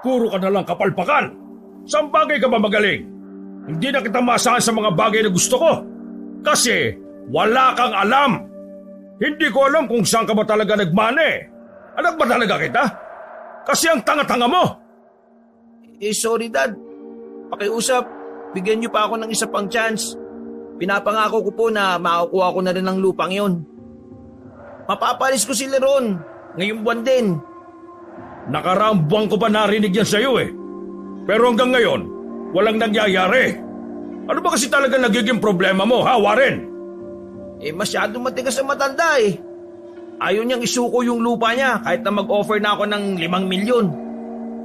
Puro ka na lang kapalpakan. Saan bagay ka ba magaling? Hindi na kita maasahan sa mga bagay na gusto ko. Kasi wala kang alam. Hindi ko alam kung saan ka ba talaga nagmane. Anak ba talaga kita? Kasi ang tanga-tanga mo. Sorry Dad. Pakiusap, bigyan niyo pa ako ng isa pang chance. Pinapangako ko po na makukuha ko na rin ang lupang yon. Mapapalis ko sila ron. Ngayong buwan din. Nakaraang buwan ko ba narinig yan sa'yo eh. Pero hanggang ngayon, walang nangyayari. Ano ba kasi talaga nagiging problema mo, ha, Warren? Masyado matigas ang matanda eh. Ayaw niyang isuko yung lupa niya kahit na mag-offer na ako ng 5 milyon.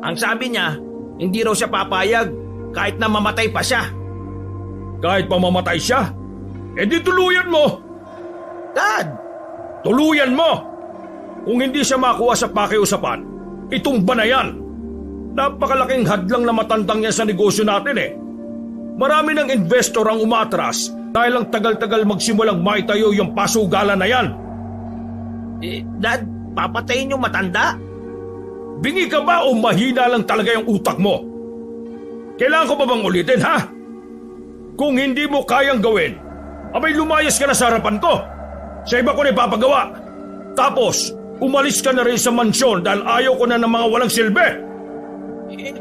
Ang sabi niya, hindi raw siya papayag kahit na mamatay pa siya. Kahit pa mamatay siya? Di tuluyan mo! Dad! Tuluyan mo! Kung hindi siya makuha sa pakiusapan, itumba na yan. Napakalaking hadlang na matandang yan sa negosyo natin eh. Marami ng investor ang umatras dahil ang tagal-tagal magsimulang maitayo yung pasugalan na yan. Dad, papatayin yung matanda? Bingi ka ba o mahina lang talaga yung utak mo? Kailangan ko ba bang ulitin, ha? Kung hindi mo kayang gawin, abay lumayas ka na sa harapan ko. Sa iba ko na ipapagawa. Tapos, umalis ka na rin sa mansyon dahil ayaw ko na ng mga walang silbi.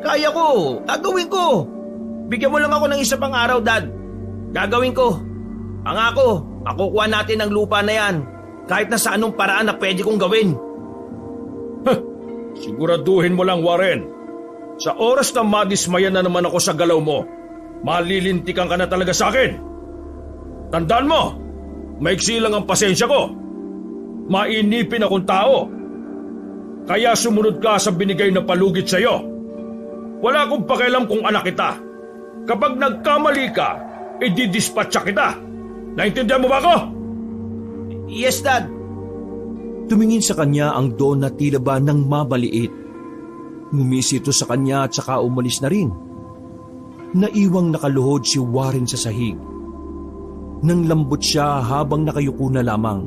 Kaya ko. Gagawin ko. Bigyan mo lang ako ng isa pang araw, Dad. Gagawin ko. Pangako, makukuha natin ang lupa na yan. Kahit na sa anong paraan na pwede kong gawin. Siguraduhin mo lang, Warren. Sa oras na madismaya na naman ako sa galaw mo, malilintikan ka na talaga sa akin. Tandaan mo, maiksi lang ang pasensya ko. Mainipin akong tao. Kaya sumunod ka sa binigay na palugit sa'yo. Wala akong pakialam kung anak kita. Kapag nagkamali ka, didispatcha kita. Naintindihan mo ba ako? Yes, Dad. Tumingin sa kanya ang Don na tila ba nang mabaliit. Ngumisi ito sa kanya at saka umalis na rin. Naiwang nakaluhod si Warren sa sahig. Nang lambot siya habang nakayuko na lamang.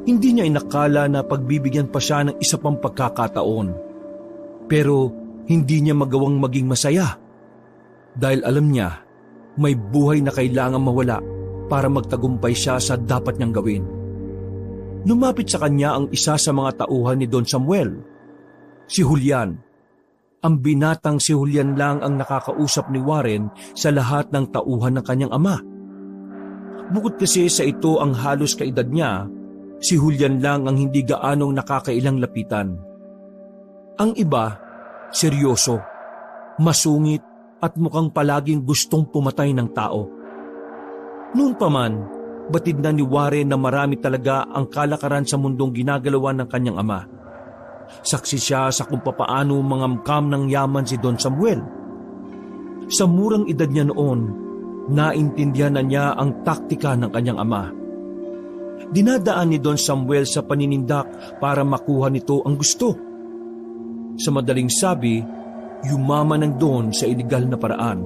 Hindi niya inakala na pagbibigyan pa siya ng isa pang pagkakataon. Pero hindi niya magawang maging masaya. Dahil alam niya, may buhay na kailangang mawala para magtagumpay siya sa dapat niyang gawin. Lumapit sa kanya ang isa sa mga tauhan ni Don Samuel, si Julian. Ang binatang si Julian lang ang nakakausap ni Warren sa lahat ng tauhan ng kanyang ama. Bukod kasi sa ito ang halos kaedad niya, si Julian lang ang hindi gaanong nakakailang lapitan. Ang iba, seryoso, masungit at mukhang palaging gustong pumatay ng tao. Noon pa man, batid na ni Warren na marami talaga ang kalakaran sa mundong ginagalawan ng kanyang ama. Saksi siya sa kung papaano mangamkam ng yaman si Don Samuel. Sa murang edad niya noon, naintindihan na niya ang taktika ng kanyang ama. Dinadaan ni Don Samuel sa paninindak para makuha nito ang gusto. Sa madaling sabi, yumaman ng Don sa iligal na paraan.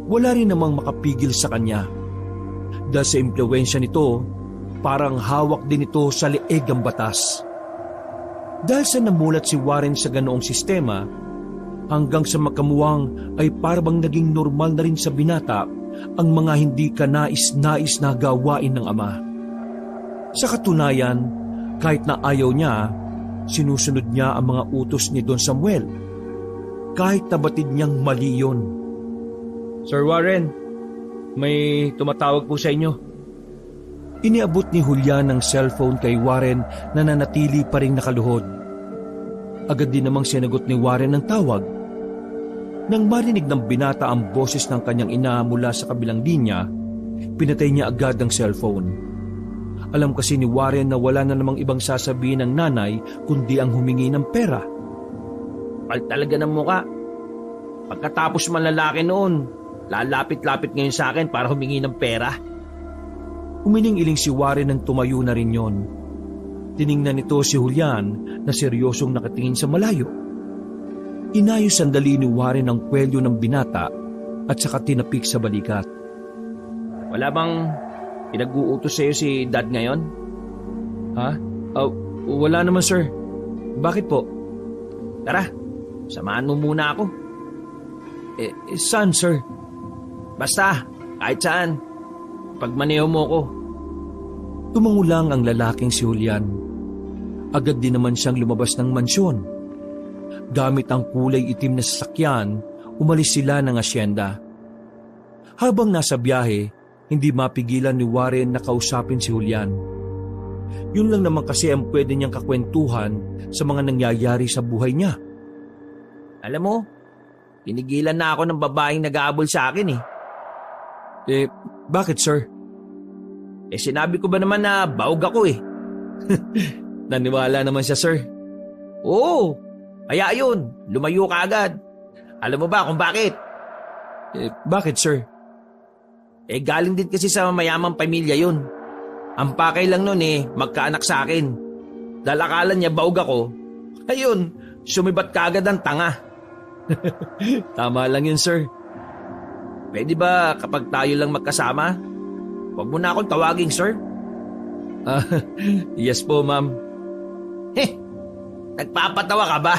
Wala rin namang makapigil sa kanya. Dahil sa impluwensya nito, parang hawak din ito sa leeg ang batas. Dahil sa namulat si Warren sa ganoong sistema, hanggang sa makamuwang ay parang naging normal na rin sa binata ang mga hindi kanais-nais na gawain ng ama. Sa katunayan, kahit na ayaw niya, sinusunod niya ang mga utos ni Don Samuel. Kahit nabatid niyang mali yun. Sir Warren, may tumatawag po sa inyo. Iniabot ni Julian ang cellphone kay Warren na nanatili pa rin nakaluhod. Agad din namang sinagot ni Warren ang tawag. Nang marinig ng binata ang boses ng kanyang ina mula sa kabilang linya, pinatay niya agad ang cellphone. Alam kasi ni Warren na wala na namang ibang sasabihin ng nanay kundi ang humingi ng pera. Pal talaga ng muka. Pagkatapos man lalaki noon, lalapit-lapit ngayon sa akin para humingi ng pera. Umiling-iling si Warren nang tumayo na rin yon. Tiningnan nito si Julian na seryosong nakatingin sa malayo. Inayos sandali ni Warren ang kwelyo ng binata at saka tinapik sa balikat. Wala bang pinag-uutos sa'yo si Dad ngayon? Ha? Wala naman, sir. Bakit po? Tara, samahan mo muna ako. Saan, sir? Basta, kahit saan. Pagmaneho mo ko. Tumangulang ang lalaking si Julian. Agad din naman siyang lumabas ng mansyon. Gamit ang kulay itim na sasakyan, umalis sila ng asyenda. Habang nasa biyahe, hindi mapigilan ni Warren na kausapin si Julian. Yun lang naman kasi ang pwede niyang kakwentuhan sa mga nangyayari sa buhay niya. Alam mo, pinigilan na ako ng babaeng nag-aabol sa akin eh. Bakit, sir? Sinabi ko ba naman na baog ako eh. Naniwala naman siya, sir. Oo, kaya yun, lumayo ka agad. Alam mo ba kung bakit? Bakit, sir? Galing din kasi sa mayamang pamilya yun. Ang pakay lang nun magkaanak sa akin. Dahil akala niya baog ako. Ayun, sumibat ka agad ang tanga. Tama lang yun, sir. Pwede ba kapag tayo lang magkasama? Huwag mo na akong tawaging sir. Yes po, ma'am. Nagpapatawa ka ba?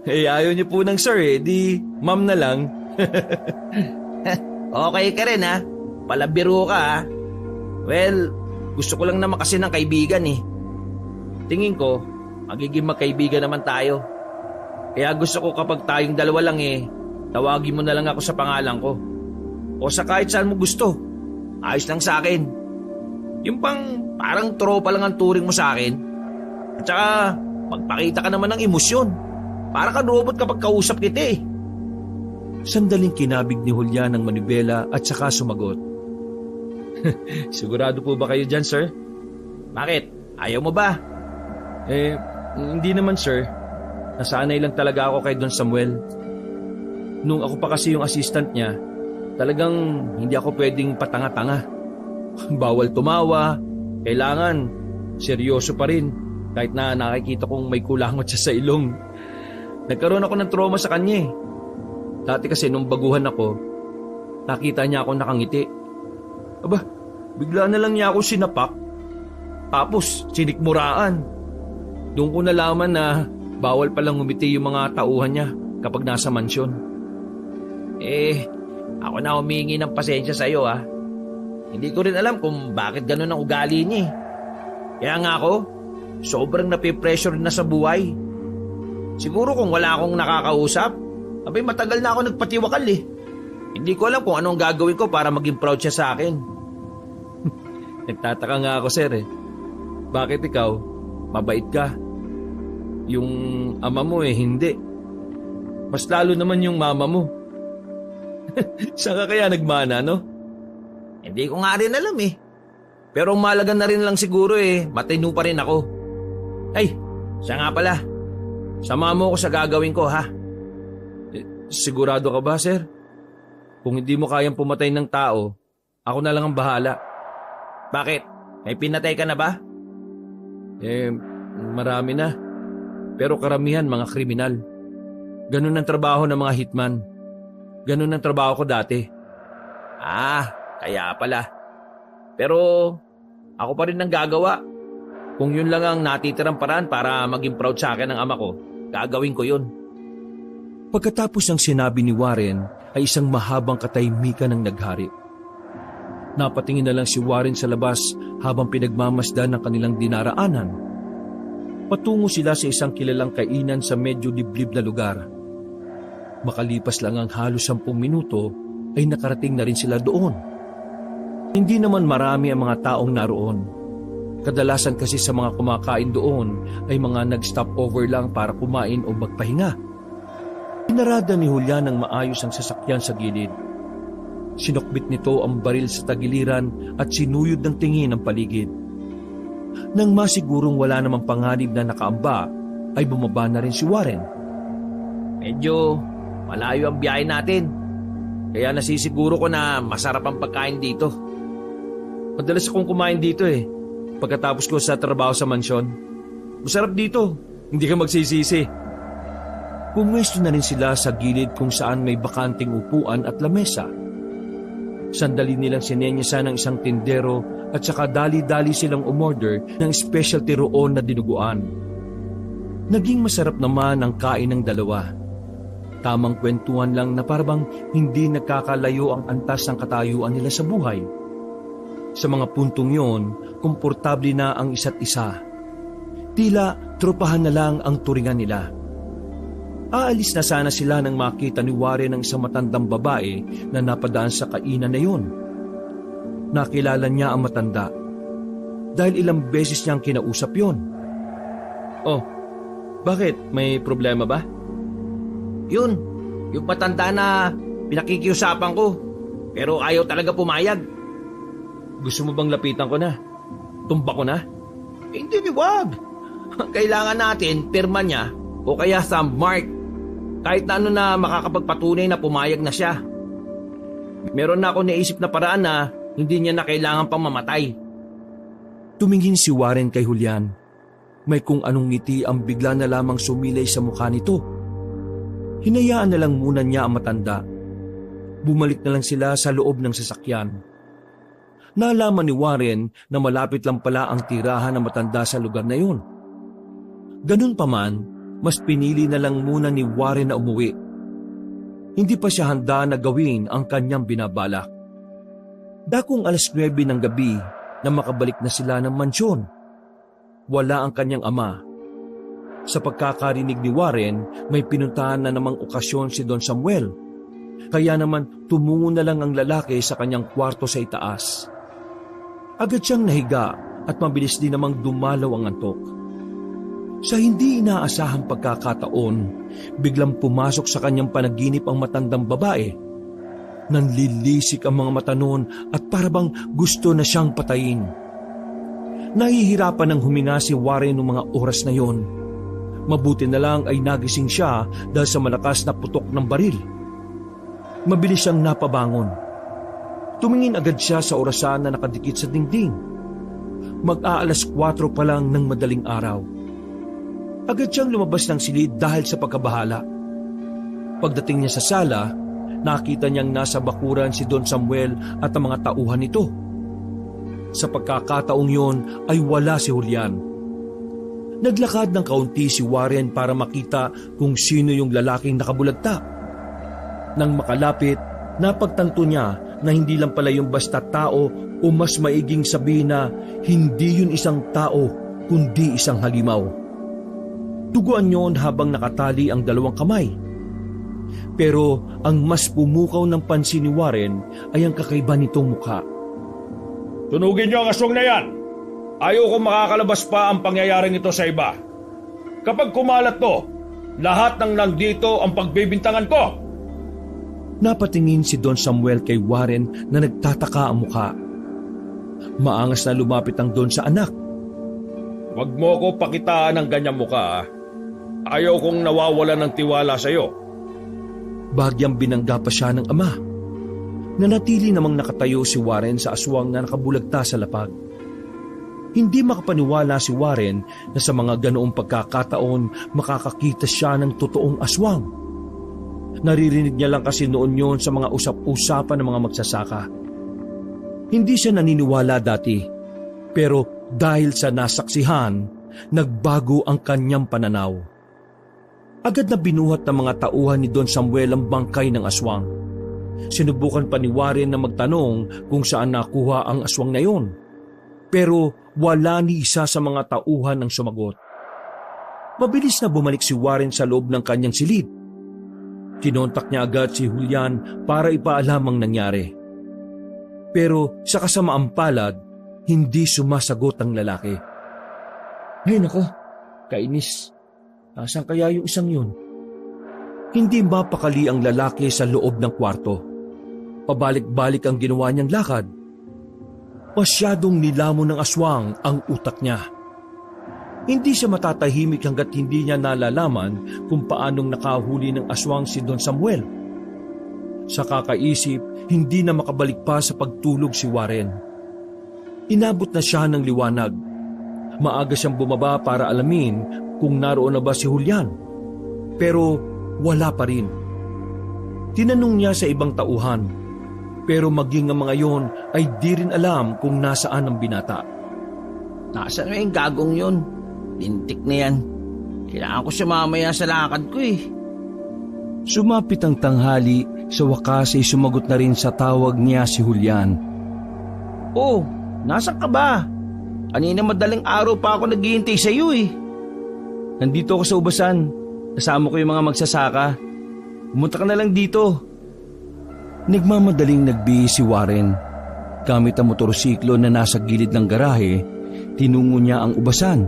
Ayaw niyo po ng sir di ma'am na lang. Okay ka rin ha. Palabiro ka ha. Well, gusto ko lang naman kasi ng kaibigan eh. Tingin ko, magiging magkaibigan naman tayo. Kaya gusto ko kapag tayong dalawa lang tawagin mo na lang ako sa pangalan ko. O sa kahit saan mo gusto. Ayos lang sa akin. Yung parang tropa lang ang turing mo sa akin. At saka, magpakita ka naman ng emosyon. Para ka robot kapag kausap kita eh. Sandaling kinabig ni Julian ang manibela at saka sumagot. Sigurado po ba kayo dyan, sir? Bakit? Ayaw mo ba? Hindi naman, sir. Nasanay lang talaga ako kay Don Samuel. Nung ako pa kasi yung assistant niya, talagang hindi ako pwedeng patanga-tanga. Bawal tumawa, kailangan seryoso pa rin kahit na nakikita kong may kulangot siya sa ilong. Nagkaroon ako ng trauma sa kanya eh. Dati kasi nung baguhan ako, nakita niya ako nakangiti. Aba, bigla na lang niya ako sinapak. Tapos sinikmuraan. Doon ko nalaman na bawal palang ngumiti yung mga tauhan niya kapag nasa mansyon. Ako na humingi ng pasensya sa iyo ha. Hindi ko rin alam kung bakit ganun ang ugali niya eh. Kaya nga ako, sobrang napipressure na sa buhay. Siguro kung wala akong nakakausap, abay matagal na ako nagpatiwakal eh. Hindi ko alam kung anong gagawin ko para maging proud siya sa akin. Nagtataka nga ako, sir eh. Bakit ikaw, mabait ka? Yung ama mo hindi. Mas lalo naman yung mama mo. Saan ka kaya nagmana, no? Hindi ko nga rin alam eh. Pero mahalaga na rin lang siguro matino pa rin ako. Ay, siya nga pala. Sama mo ako sa gagawin ko ha. Sigurado ka ba, sir? Kung hindi mo kayang pumatay ng tao, ako na lang ang bahala. Bakit? May pinatay ka na ba? Marami na. Pero karamihan mga kriminal. Ganun ang trabaho ng mga hitman. Ganun ang trabaho ko dati. Kaya pala. Pero ako pa rin ang gagawa. Kung yun lang ang natitirang paraan para maging proud sa akin ng ama ko, gagawin ko yun. Pagkatapos ng sinabi ni Warren ay isang mahabang katahimikan ang naghari. Napatingin na lang si Warren sa labas habang pinagmamasdan ng kanilang dinaraanan. Patungo sila sa isang kilalang kainan sa medyo liblib na lugar. Makalipas lang ang halos 10 minuto ay nakarating na rin sila doon. Hindi naman marami ang mga taong naroon. Kadalasan kasi sa mga kumakain doon ay mga nag-stop over lang para kumain o magpahinga. Pinarada ni Julian ng maayos ang sasakyan sa gilid. Sinukbit nito ang baril sa tagiliran at sinuyod ng tingin ang paligid. Nang masigurong wala namang panganib na nakaamba, ay bumaba na rin si Warren. Medyo malayo ang biyahe natin. Kaya nasisiguro ko na masarap ang pagkain dito. Madalas akong kumain dito pagkatapos ko sa trabaho sa mansyon. Masarap dito, hindi ka magsisisi. Pumwesto na rin sila sa gilid kung saan may bakanting upuan at lamesa. Sandali nilang sinenyasan ng isang tindero at saka dali-dali silang umorder ng specialty roon na dinuguan. Naging masarap naman ang kain ng dalawa. Tamang kwentuhan lang na parang hindi nagkakalayo ang antas ng katayuan nila sa buhay. Sa mga puntong yon, komportable na ang isa't isa. Tila tropahan na lang ang turingan nila. Aalis na sana sila nang makita ni Warren ng isang matandang babae na napadaan sa kainan na yon. Nakilala niya ang matanda dahil ilang beses niyang kinausap yon. Oh, bakit? May problema ba? Yun, yung patanda na pinakikiusapan ko. Pero ayaw talaga pumayag. Gusto mo bang lapitan ko na? Tumba ko na? Hindi, wag. Kailangan natin pirma niya o kaya thumb mark. Kahit na ano na makakapagpatunay na pumayag na siya. Meron na ako naisip na paraan na hindi niya na kailangan pang mamatay. Tumingin si Warren kay Julian. May kung anong ngiti ang bigla na lamang sumilay sa mukha nito. Hinayaan na lang muna niya ang matanda. Bumalik na lang sila sa loob ng sasakyan. Nalaman ni Warren na malapit lang pala ang tirahan ng matanda sa lugar na yun. Ganun pa man, mas pinili na lang muna ni Warren na umuwi. Hindi pa siya handa na gawin ang kanyang binabalak. Dakong 9:00 ng gabi na makabalik na sila ng mansyon. Wala ang kanyang ama. Sa pagkakarinig ni Warren, may pinuntahan na namang okasyon si Don Samuel. Kaya naman tumungo na lang ang lalaki sa kanyang kwarto sa itaas. Agad siyang nahiga at mabilis din namang dumalaw ang antok. Sa hindi inaasahang pagkakataon, biglang pumasok sa kanyang panaginip ang matandang babae. Nanlilisik ang mga mata noon at parabang gusto na siyang patayin. Nahihirapan ng huminga si Warren noong mga oras na yon. Mabuti na lang ay nagising siya dahil sa malakas na putok ng baril. Mabilis siyang napabangon. Tumingin agad siya sa orasan na nakadikit sa dingding. Mag-aalas 4 pa lang ng madaling araw. Agad siyang lumabas ng silid dahil sa pagkabahala. Pagdating niya sa sala, nakita niyang nasa bakuran si Don Samuel at ang mga tauhan nito. Sa pagkakataong yon ay wala si Julian. Naglakad ng kaunti si Warren para makita kung sino yung lalaking nakabulagta. Nang makalapit, napagtanto niya na hindi lang pala yung basta tao o mas maiging sabihin na hindi yun isang tao kundi isang halimaw. Duguan yon habang nakatali ang dalawang kamay. Pero ang mas pumukaw ng pansin ni Warren ay ang kakaiba nitong mukha. Tunugin niyo ang aswang na yan! Ayaw kong makakalabas pa ang pangyayaring ito sa iba. Kapag kumalat to, lahat ng nandito ang pagbibintangan ko. Napatingin si Don Samuel kay Warren na nagtataka ang mukha. Maangas na lumapit ang Don sa anak. Huwag mo ko pakitaan ng ganyang mukha. Ayaw kong nawawala ng tiwala sa iyo. Bagyang binangga pa siya ng ama. Nanatili namang nakatayo si Warren sa aswang na nakabulagta sa lapag. Hindi makapaniwala si Warren na sa mga ganoong pagkakataon makakakita siya ng totoong aswang. Naririnig niya lang kasi noon yon sa mga usap-usapan ng mga magsasaka. Hindi siya naniniwala dati, pero dahil sa nasaksihan, nagbago ang kanyang pananaw. Agad na binuhat ng mga tauhan ni Don Samuel ang bangkay ng aswang. Sinubukan pa ni Warren na magtanong kung saan nakuha ang aswang na yon. Pero wala ni isa sa mga tauhan ang sumagot. Mabilis na bumalik si Warren sa loob ng kanyang silid. Kinontak niya agad si Julian para ipaalam ang nangyari. Pero sa kasamaang palad, hindi sumasagot ang lalaki. Ay nako, kainis. Nasaan kaya yung isang yun? Hindi mapakali ang lalaki sa loob ng kwarto. Pabalik-balik ang ginawa niyang lakad. Masyadong nilamon ng aswang ang utak niya. Hindi siya matatahimik hanggat hindi niya nalalaman kung paanong nakahuli ng aswang si Don Samuel. Sa kakaisip, hindi na makabalik pa sa pagtulog si Warren. Inabot na siya ng liwanag. Maaga siyang bumaba para alamin kung naroon na ba si Julian. Pero wala pa rin. Tinanong niya sa ibang tauhan. Pero maging ang mga yon ay di rin alam kung nasaan ang binata. Nasaan na yung gagong yun? Lintik na yan. Kailangan ko siya mamaya sa lakad ko eh. Sumapit ang tanghali, sa wakas ay sumagot na rin sa tawag niya si Julian. Oh, nasan ka ba? Kanina madaling araw pa ako naghihintay sa iyo eh. Nandito ako sa ubasan. Kasama ko yung mga magsasaka. Pumunta ka na lang dito. Nagmamadaling nagbihis si Warren. Gamit ang motorsiklo na nasa gilid ng garahe, tinungo niya ang ubasan.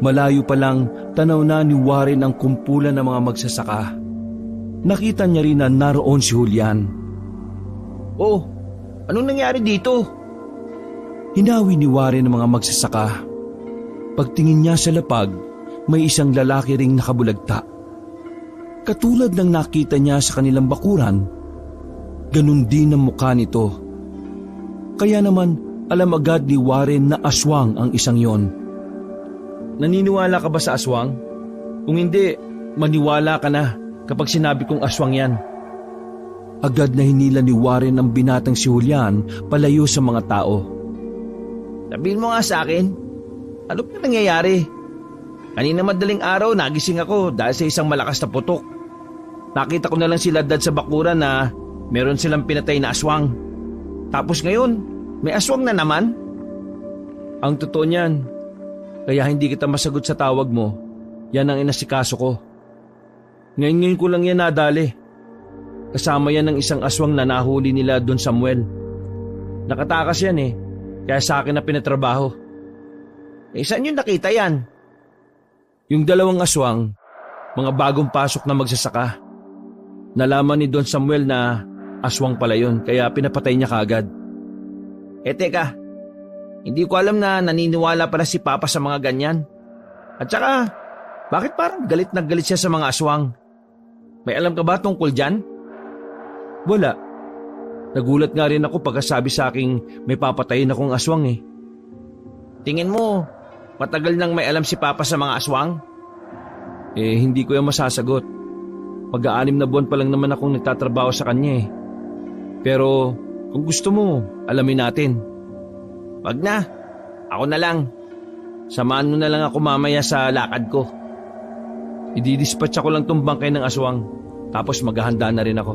Malayo pa lang, tanaw na ni Warren ang kumpulan ng mga magsasaka. Nakita niya rin na naroon si Julian. Oh, anong nangyari dito? Hinawi ni Warren ang mga magsasaka. Pagtingin niya sa lapag, may isang lalaki ring nakabulagta. Katulad ng nakita niya sa kanilang bakuran, ganun din ang mukha nito. Kaya naman alam agad ni Warren na aswang ang isang yon. Naniniwala ka ba sa aswang? Kung hindi, maniwala ka na kapag sinabi kong aswang yan. Agad na hinila ni Warren ang binatang si Julian palayo sa mga tao. Sabihin mo nga sa akin, ano pa nangyayari? Kanina madaling araw nagising ako dahil sa isang malakas na putok. Nakita ko na lang sila dad sa bakuran na meron silang pinatay na aswang. Tapos ngayon, may aswang na naman? Ang totoo niyan, kaya hindi kita masagot sa tawag mo, yan ang inasikaso ko. Ngayon ko lang yan nadali. Kasama yan ng isang aswang na nahuli nila Don Samuel. Nakatakas yan eh, kaya sa akin na pinatrabaho. Saan yun nakita yan? Yung dalawang aswang, mga bagong pasok na magsasaka. Nalaman ni Don Samuel na aswang pala yun, kaya pinapatay niya kaagad. Teka, hindi ko alam na naniniwala pala si Papa sa mga ganyan. At saka, bakit parang galit na galit siya sa mga aswang? May alam ka ba tungkol dyan? Wala. Nagulat nga rin ako pagkasabi sa aking may papatayin akong aswang eh. Tingin mo, matagal nang may alam si Papa sa mga aswang? Hindi ko yung masasagot. Mag-6 na buwan pa lang naman akong nagtatrabaho sa kanya eh. Pero kung gusto mo, alamin natin. Wag na, ako na lang. Samahan mo na lang ako mamaya sa lakad ko. Ididispatch ako lang tong bangkay ng aswang, tapos maghahanda na rin ako.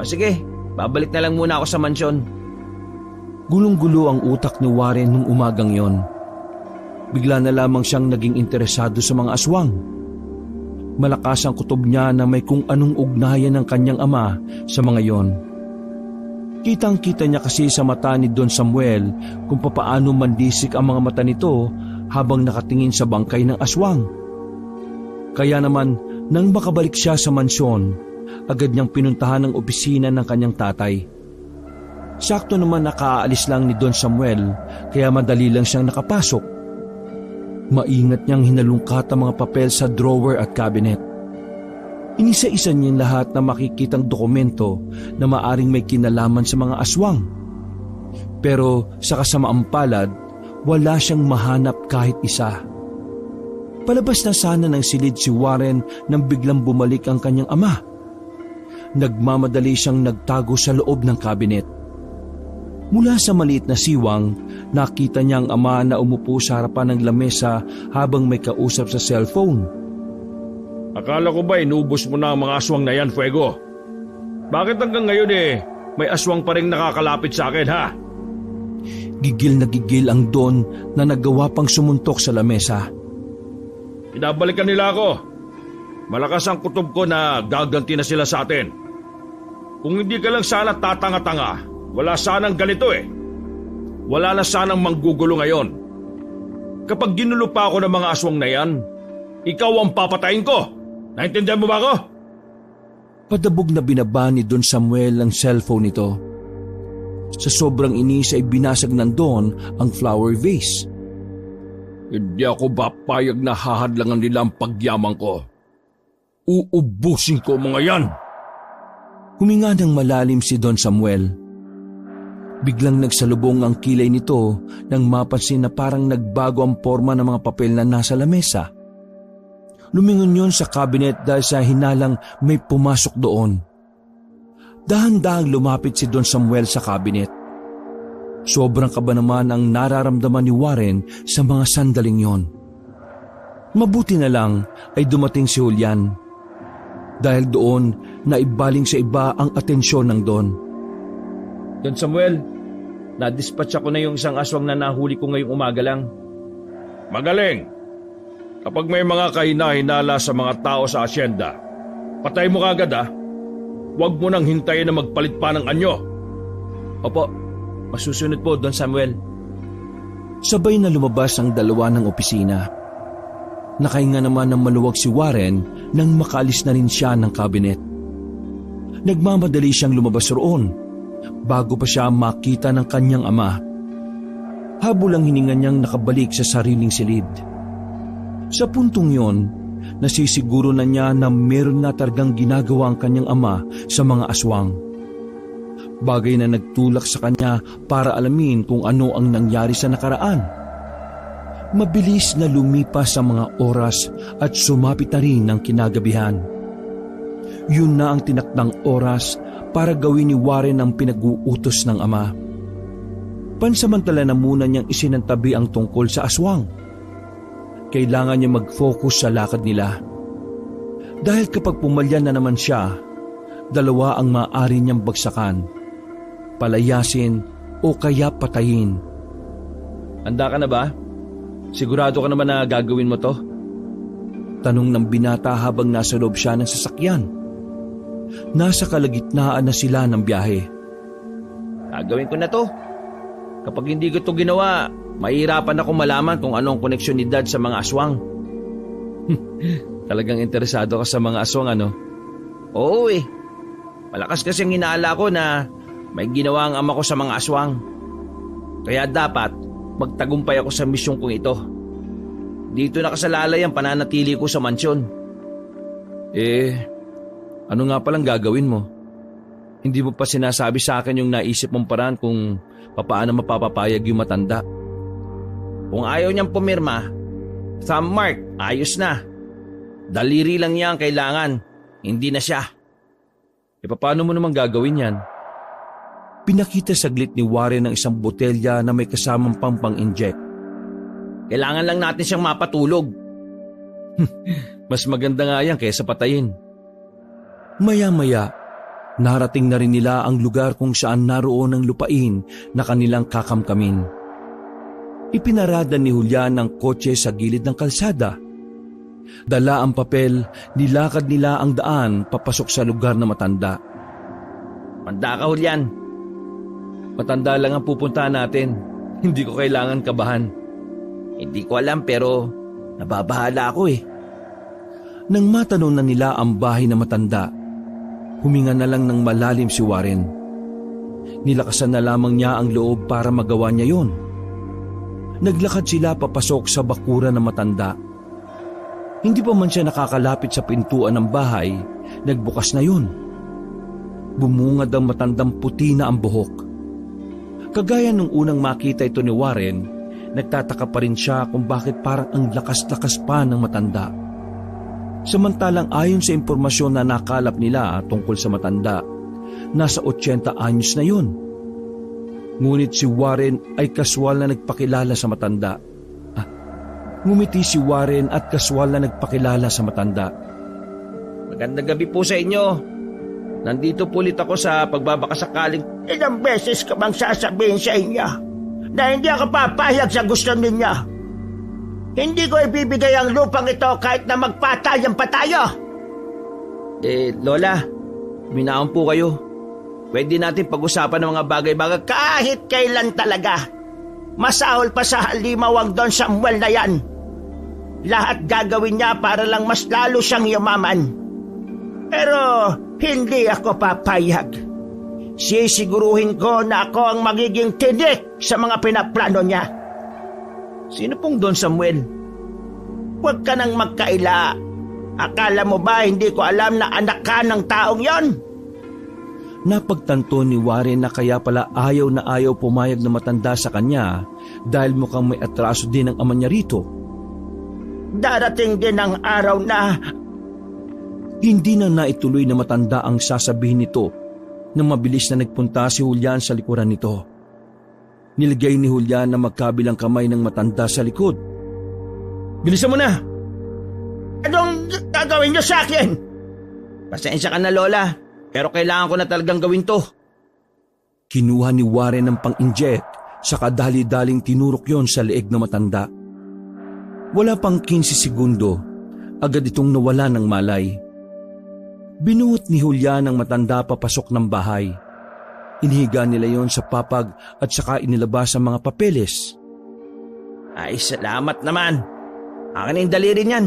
Sige, babalik na lang muna ako sa mansyon. Gulong-gulo ang utak ni Warren nung umagang yon. Bigla na lamang siyang naging interesado sa mga aswang. Malakas ang kutob niya na may kung anong ugnayan ng kanyang ama sa mga yon. Kitang-kita niya kasi sa mata ni Don Samuel kung papaano mandisik ang mga mata nito habang nakatingin sa bangkay ng aswang. Kaya naman, nang makabalik siya sa mansyon, agad niyang pinuntahan ang opisina ng kanyang tatay. Sakto naman nakaalis lang ni Don Samuel, kaya madali lang siyang nakapasok. Maingat niyang hinalungkat ang mga papel sa drawer at cabinet. Inisa-isa niyang lahat na makikitang dokumento na maaring may kinalaman sa mga aswang. Pero sa kasamaang palad, wala siyang mahanap kahit isa. Palabas na sana ng silid si Warren nang biglang bumalik ang kanyang ama. Nagmamadali siyang nagtago sa loob ng cabinet. Mula sa maliit na siwang, nakita niya ang ama na umupo sa harapan ng lamesa habang may kausap sa cellphone. Akala ko ba inubos mo na ang mga aswang na yan, Fuego? Bakit hanggang ngayon may aswang pa rin nakakalapit sa akin, ha? Gigil na gigil ang Don na nagawa pang sumuntok sa lamesa. Pinabalikan nila ako. Malakas ang kutob ko na gaganti na sila sa atin. Kung hindi ka lang sana tatanga-tanga, wala sanang ganito eh. Wala na sanang manggugulo ngayon. Kapag ginulo pa ako ng mga aswang na yan, ikaw ang papatayin ko. Naintindihan mo ba ako? Padabog na binaba ni Don Samuel ang cellphone nito. Sa sobrang inis ay binasag ng Don ang flower vase. Hindi ako papayag na hahadlangan nila ang pagyaman ko. Uubusin ko mga yan. Huminga ng malalim si Don Samuel. Biglang nagsalubong ang kilay nito nang mapansin na parang nagbago ang forma ng mga papel na nasa lamesa. Lumingon yon sa cabinet dahil sa hinalang may pumasok doon. Dahan-dahang lumapit si Don Samuel sa cabinet. Sobrang kaba naman ang nararamdaman ni Warren sa mga sandaling yon. Mabuti na lang ay dumating si Julian. Dahil doon, naibaling sa iba ang atensyon ng Don. Don Samuel, na-dispatch ako na yung isang aswang na nahuli ko ngayong umaga lang. Magaling! Kapag may mga kahina-hinala sa mga tao sa asyenda, patay mo kagad ha. Huwag mo nang hintayin na magpalit pa ng anyo. Opo, masusunod po, Don Samuel. Sabay na lumabas ang dalawa ng opisina. Nakahinga naman ng maluwag si Warren nang makaalis na rin siya ng kabinet. Nagmamadali siyang lumabas roon bago pa siya makita ng kanyang ama. Habol ang hininga niyang nakabalik sa sariling silid. Sa puntong yon, nasisiguro na niya na meron na talagang ginagawa ang kanyang ama sa mga aswang. Bagay na nagtulak sa kanya para alamin kung ano ang nangyari sa nakaraan. Mabilis na lumipas ang mga oras at sumapit na rin ang kinagabihan. Yun na ang tinakdang oras para gawin ni Warren ang pinag-uutos ng ama. Pansamantala na muna niyang isinantabi ang tungkol sa aswang. Kailangan niya mag-focus sa lakad nila. Dahil kapag pumalya na naman siya, dalawa ang maaari niyang bagsakan, palayasin o kaya patayin. Handa ka na ba? Sigurado ka naman na gagawin mo to? Tanong ng binata habang nasa loob siya ng sasakyan. Nasa kalagitnaan na sila ng biyahe. Gagawin ko na to. Kapag hindi ko to ginawa, mahirapan ako malaman kung anong koneksyon ni Dad sa mga aswang. Talagang interesado ka sa mga aswang, ano? Oo eh. Malakas kasi ang inaala ko na may ginawa ang ama ko sa mga aswang. Kaya dapat magtagumpay ako sa misyong kong ito. Dito nakasalalay ang pananatili ko sa mansyon. Ano nga palang gagawin mo? Hindi mo pa sinasabi sa akin yung naisip mong paraan kung paano mapapapayag yung matanda. Kung ayaw niyang pumirma, thumb mark, ayos na. Daliri lang niya ang kailangan, hindi na siya. Paano mo naman gagawin yan? Pinakita saglit ni Warren ng isang botelya na may kasamang pang-inject. Kailangan lang natin siyang mapatulog. Mas maganda nga yan kaysa patayin. Maya-maya, narating na rin nila ang lugar kung saan naroon ang lupain na kanilang kakamkamin. Ipinarada ni Julian ang kotse sa gilid ng kalsada. Dala ang papel, nilakad nila ang daan papasok sa lugar na matanda. Manda ka, Julian. Matanda lang ang pupuntahan natin. Hindi ko kailangan kabahan. Hindi ko alam pero nababahala ako eh. Nang matanong na nila ang bahay na matanda, huminga na lang ng malalim si Warren. Nilakasan na lamang niya ang loob para magawa niya yon. Naglakad sila papasok sa bakuran ng matanda. Hindi pa man siya nakakalapit sa pintuan ng bahay, nagbukas na yon. Bumungad ang matandang puti na ang buhok. Kagaya nung unang makita ito ni Warren, nagtataka pa rin siya kung bakit parang ang lakas-lakas pa ng matanda. Samantalang ayon sa impormasyon na nakalap nila tungkol sa matanda, nasa 80 anyos na yun. Ngunit si Warren ay kaswal na nagpakilala sa matanda. Ngumiti si Warren at kaswal na nagpakilala sa matanda. Magandang gabi po sa inyo. Nandito po ulit ako sa pagbabakasakaling. Ilang beses ka bang sasabihin sa inyo na hindi ako papayag sa gusto ninyo? Hindi ko ibibigay ang lupang ito kahit na magpatayan pa tayo. Lola, minaon po kayo. Pwede natin pag-usapan ng mga bagay-bagay. Kahit kailan talaga. Masahol pa sa halimaw ang Don Samuel na yan. Lahat gagawin niya para lang mas lalo siyang yumaman. Pero hindi ako papayag. Sisiguruhin ko na ako ang magiging tinik sa mga pinaplano niya. Sino pong Don Samuel? Huwag ka nang magkaila. Akala mo ba hindi ko alam na anak ka ng taong yon? Napagtanto ni Warren na kaya pala ayaw na ayaw pumayag na matanda sa kanya dahil mukhang may atraso din ang ama niya rito. Darating din ang araw na... Hindi na naituloy na matanda ang sasabihin nito nang mabilis na nagpunta si Julian sa likuran nito. Nilagay ni Julian na magkabilang kamay ng matanda sa likod. Bilisan mo na! Anong gagawin niyo sa akin? Pasensya ka na Lola, pero kailangan ko na talagang gawin to. Kinuha ni Warren ang pang-inject, saka dali-daling tinurok yon sa leeg na matanda. Wala pang 15 segundo, agad itong nawala ng malay. Binuot ni Julian ang matanda papasok ng bahay. Inihiga nila yon sa papag at saka inilabas ang mga papeles. Ay, salamat naman. Akin ang daliri niyan.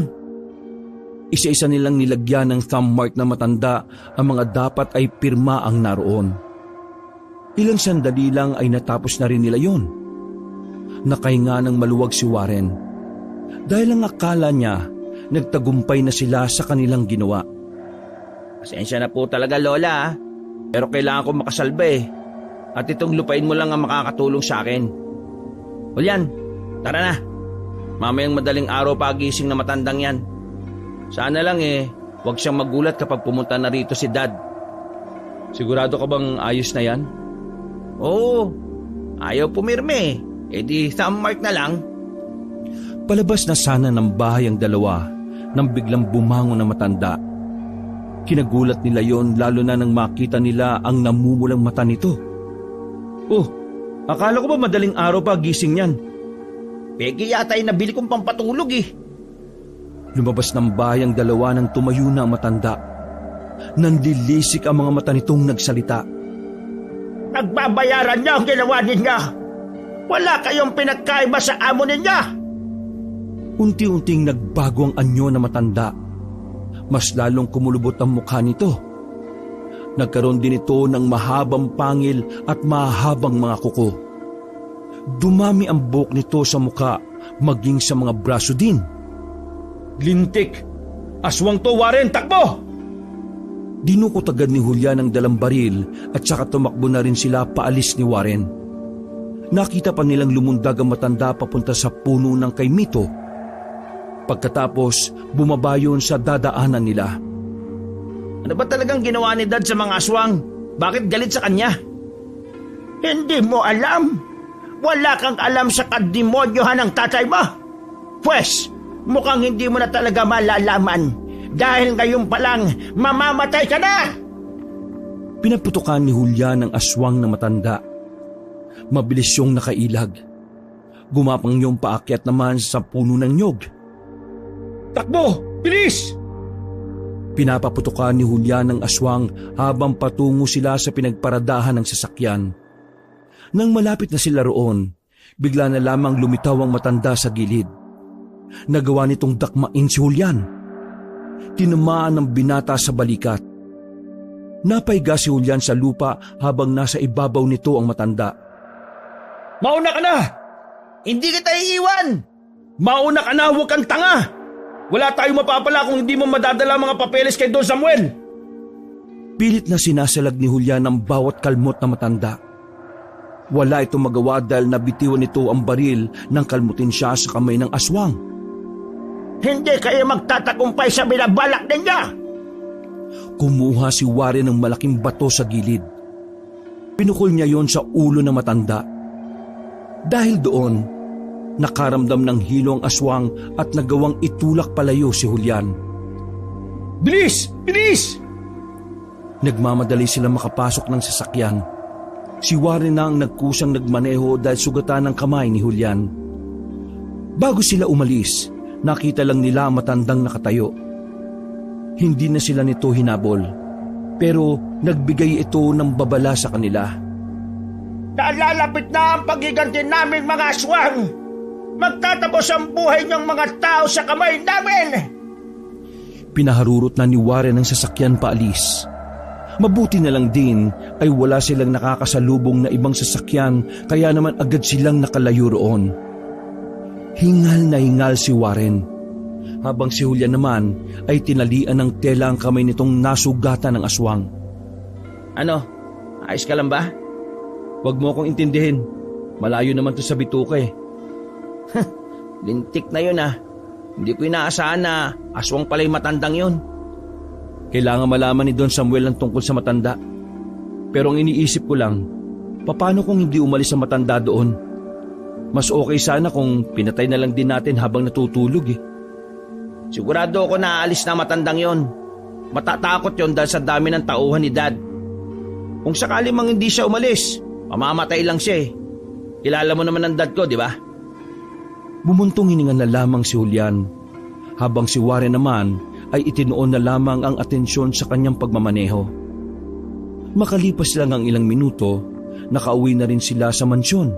Isa-isa nilang nilagyan ng thumb mark na matanda ang mga dapat ay pirma ang naroon. Ilang sandali lang ay natapos na rin nila yon. Nakahinga ng maluwag si Warren. Dahil ang akala niya, nagtagumpay na sila sa kanilang ginawa. Pasensya na po talaga Lola, pero kailangan ko makasalba eh. At itong lupain mo lang ang makakatulong sa akin. Julian, tara na. Mamayang madaling araw pagising na matandang yan. Sana lang huwag siyang magulat kapag pumunta na rito si Dad. Sigurado ka bang ayos na yan? Oo, ayaw pumirme di thumb mark na lang. Palabas na sana ng bahay ang dalawa nang biglang bumangon na matanda. Kinagulat nila yon lalo na nang makita nila ang namumulang mata nito. Oh, akala ko ba madaling araw pa gising yan? Pegi yata ay nabili kong pampatulog eh. Lumabas ng bahay ang dalawa nang tumayo na ang matanda. Nanlilisik ang mga mata nitong nagsalita. Nagbabayaran niya ang ginawa ninyo. Wala kayong pinagkaiba sa amo ninyo. Unti-unting nagbago ang anyo na matanda. Mas lalong kumulubot ang mukha nito. Nagkaroon din ito ng mahabang pangil at mahabang mga kuko. Dumami ang buhok nito sa mukha, maging sa mga braso din. Lintik! Aswang to, Warren! Takbo! Dinukot agad ni Julian ang dalang baril at saka tumakbo na rin sila paalis ni Warren. Nakita pa nilang lumundag ang matanda papunta sa puno ng kay Mito. Pagkatapos, bumaba yun sa dadaanan nila. Ano ba talagang ginawa ni Dad sa mga aswang? Bakit galit sa kanya? Hindi mo alam. Wala kang alam sa kademonyohan ng tatay mo. Pwes, mukhang hindi mo na talaga malalaman. Dahil ngayon pa lang, mamamatay ka na! Pinaputukan ni Julian ang aswang na matanda. Mabilis yung nakailag. Gumapang yung paakyat naman sa puno ng nyog. Takbo! Bilis! Pinapaputukan ni Julian ang aswang habang patungo sila sa pinagparadahan ng sasakyan. Nang malapit na sila roon, bigla na lamang lumitaw ang matanda sa gilid. Nagawa nitong dakmain si Julian. Tinamaan ng binata sa balikat. Napaiga si Julian sa lupa habang nasa ibabaw nito ang matanda. Mauna ka na! Hindi kita iiwan! Mauna ka na! Huwag kang tanga! Wala tayong mapapala kung hindi mo madadala mga papeles kay Don Samuel! Pilit na sinasalag ni Julian ang bawat kalmot na matanda. Wala itong magawa dahil nabitiwan nito ang baril nang kalmutin siya sa kamay ng aswang. Hindi kayo magtatagumpay sa binabalak ninyo! Kumuha si Warren ng malaking bato sa gilid. Pinukol niya yon sa ulo ng matanda. Dahil doon, nakaramdam ng hilo ang aswang at nagawang itulak palayo si Julian. Bilis! Bilis! Nagmamadali silang makapasok ng sasakyan. Si Warren na ang nagkusang nagmaneho dahil sugatan ng kamay ni Julian. Bago sila umalis, nakita lang nila ang matandang nakatayo. Hindi na sila nito hinabol, pero nagbigay ito ng babala sa kanila. Nalalapit na ang pagiganti naming mga aswang! Magtatapos ang buhay niyong mga tao sa kamay namin! Pinaharurot na ni Warren ang sasakyan paalis. Mabuti na lang din ay wala silang nakakasalubong na ibang sasakyan kaya naman agad silang nakalayo roon. Hingal na hingal si Warren. Habang si Julian naman ay tinalian ng tela ang kamay nitong nasugatan ng aswang. Ano? Ayos ka lang ba? Huwag mo akong intindihin. Malayo naman to sa bituka eh. Lintik na yun ah. Hindi ko inaasahan na aswang pala'y matandang yun. Kailangan malaman ni Don Samuel ang tungkol sa matanda. Pero ang iniisip ko lang, paano kung hindi umalis ang matanda doon? Mas okay sana kung pinatay na lang din natin habang natutulog eh. Sigurado ako na aalis na matandang yon. matatakot yon dahil sa dami ng tauhan ni Dad. Kung sakali mang hindi siya umalis, mamamatay lang siya eh. Kilala mo naman ang dad ko, di ba? Bumuntong hininga na lamang si Julian, habang si Warren naman ay itinoon na lamang ang atensyon sa kanyang pagmamaneho. Makalipas lang ang ilang minuto, nakauwi na rin sila sa mansyon.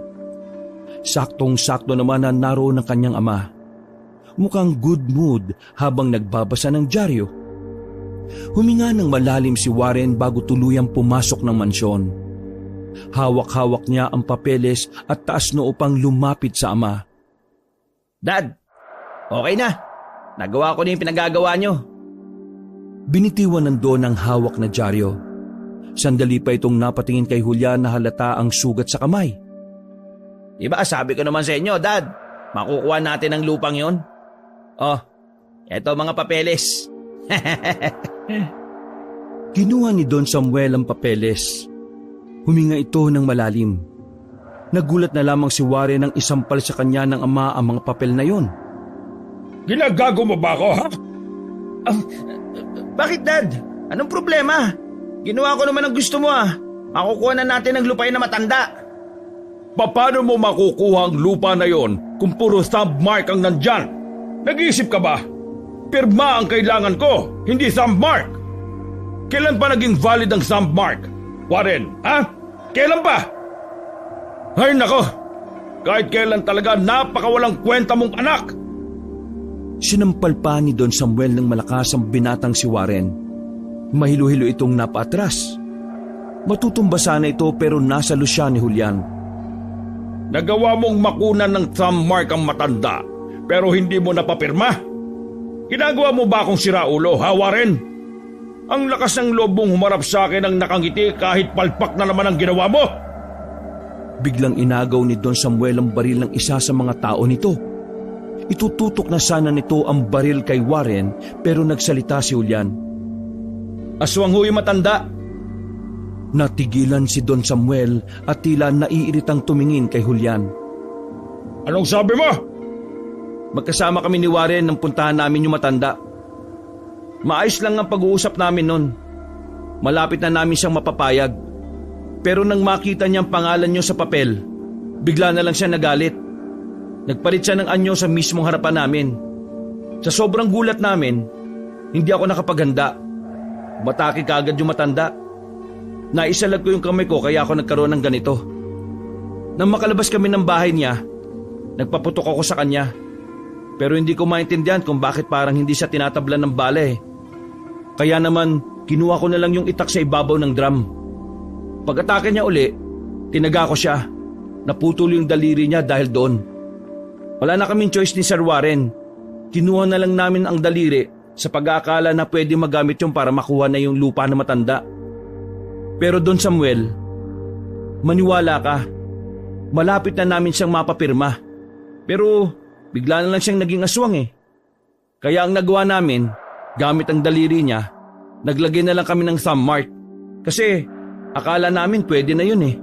Saktong-sakto naman na naroon ang kanyang ama. Mukhang good mood habang nagbabasa ng dyaryo. Huminga ng malalim si Warren bago tuluyang pumasok ng mansyon. Hawak-hawak niya ang papeles at taas noo pang lumapit sa ama. Dad, okay na. Nagawa ko na yung pinagagawa nyo. Binitiwan ng Don ang hawak na dyaryo. Sandali pa itong napatingin kay Julian na halata ang sugat sa kamay. Diba sabi ko naman sa inyo, Dad, makukuha natin ang lupang yon. Oh, eto mga papeles. Kinuha ni Don Samuel ang papeles. Huminga ito ng malalim. Nagulat na lamang si Warren nang isampal sa kanya ng ama ang mga papel na yon. Ginagago mo ba ako, ha? Bakit, Dad? Anong problema? Ginawa ko naman ang gusto mo ah. Makukuha na natin ang lupain na matanda. Paano mo makukuha ang lupa na yon kung puro thumb mark ang nandyan? Nag-iisip ka ba? Pirma ang kailangan ko, hindi thumb mark. Kailan pa naging valid ang thumb mark? Warren, ha? Kailan pa? Ay nako, kahit kailan talaga napakawalang kwenta mong anak. Sinampal pa ni Don Samuel ng malakas ang binatang si Warren. Mahilo-hilo itong napaatras. Matutumba sana ito pero nasa lusya ni Julian. Nagawa mong makunan ng thumb mark ang matanda pero hindi mo napapirma? Ginagawa mo ba akong siraulo, ha Warren? Ang lakas ng loob mong humarap sa akin ang nakangiti kahit palpak na naman ang ginawa mo. Biglang inagaw ni Don Samuel ang baril ng isa sa mga tao nito. Itututok na sana nito ang baril kay Warren pero nagsalita si Julian. Aswang huy matanda. Natigilan si Don Samuel at tila naiiritang tumingin kay Julian. Anong sabi mo? Magkasama kami ni Warren nang puntahan namin yung matanda. Maayos lang ang pag-uusap namin nun. Malapit na namin siyang mapapayag. Pero nang makita niya ang pangalan niyo sa papel, bigla na lang siya nagalit. Nagpalit siya ng anyo sa mismong harapan namin. Sa sobrang gulat namin, hindi ako nakapaghanda. Bataki kaagad yung matanda. Naisalag ko yung kamay ko kaya ako nagkaroon ng ganito. Nang makalabas kami ng bahay niya, nagpaputok ako sa kanya. Pero hindi ko maintindihan kung bakit parang hindi siya tinatablan ng bala eh. Kaya naman, kinuha ko na lang yung itak sa ibabaw ng drum. Pag-atake niya uli, tinaga ko siya. Naputol yung daliri niya dahil doon. Wala na kaming choice ni Sir Warren. Kinuha na lang namin ang daliri sa pag-aakala na pwede magamit yung para makuha na yung lupa na matanda. Pero Don Samuel, maniwala ka. Malapit na namin siyang mapapirma. Pero bigla na lang siyang naging aswang eh. Kaya ang nagawa namin, gamit ang daliri niya, naglagay na lang kami ng thumb mark. Kasi akala namin pwede na yun eh.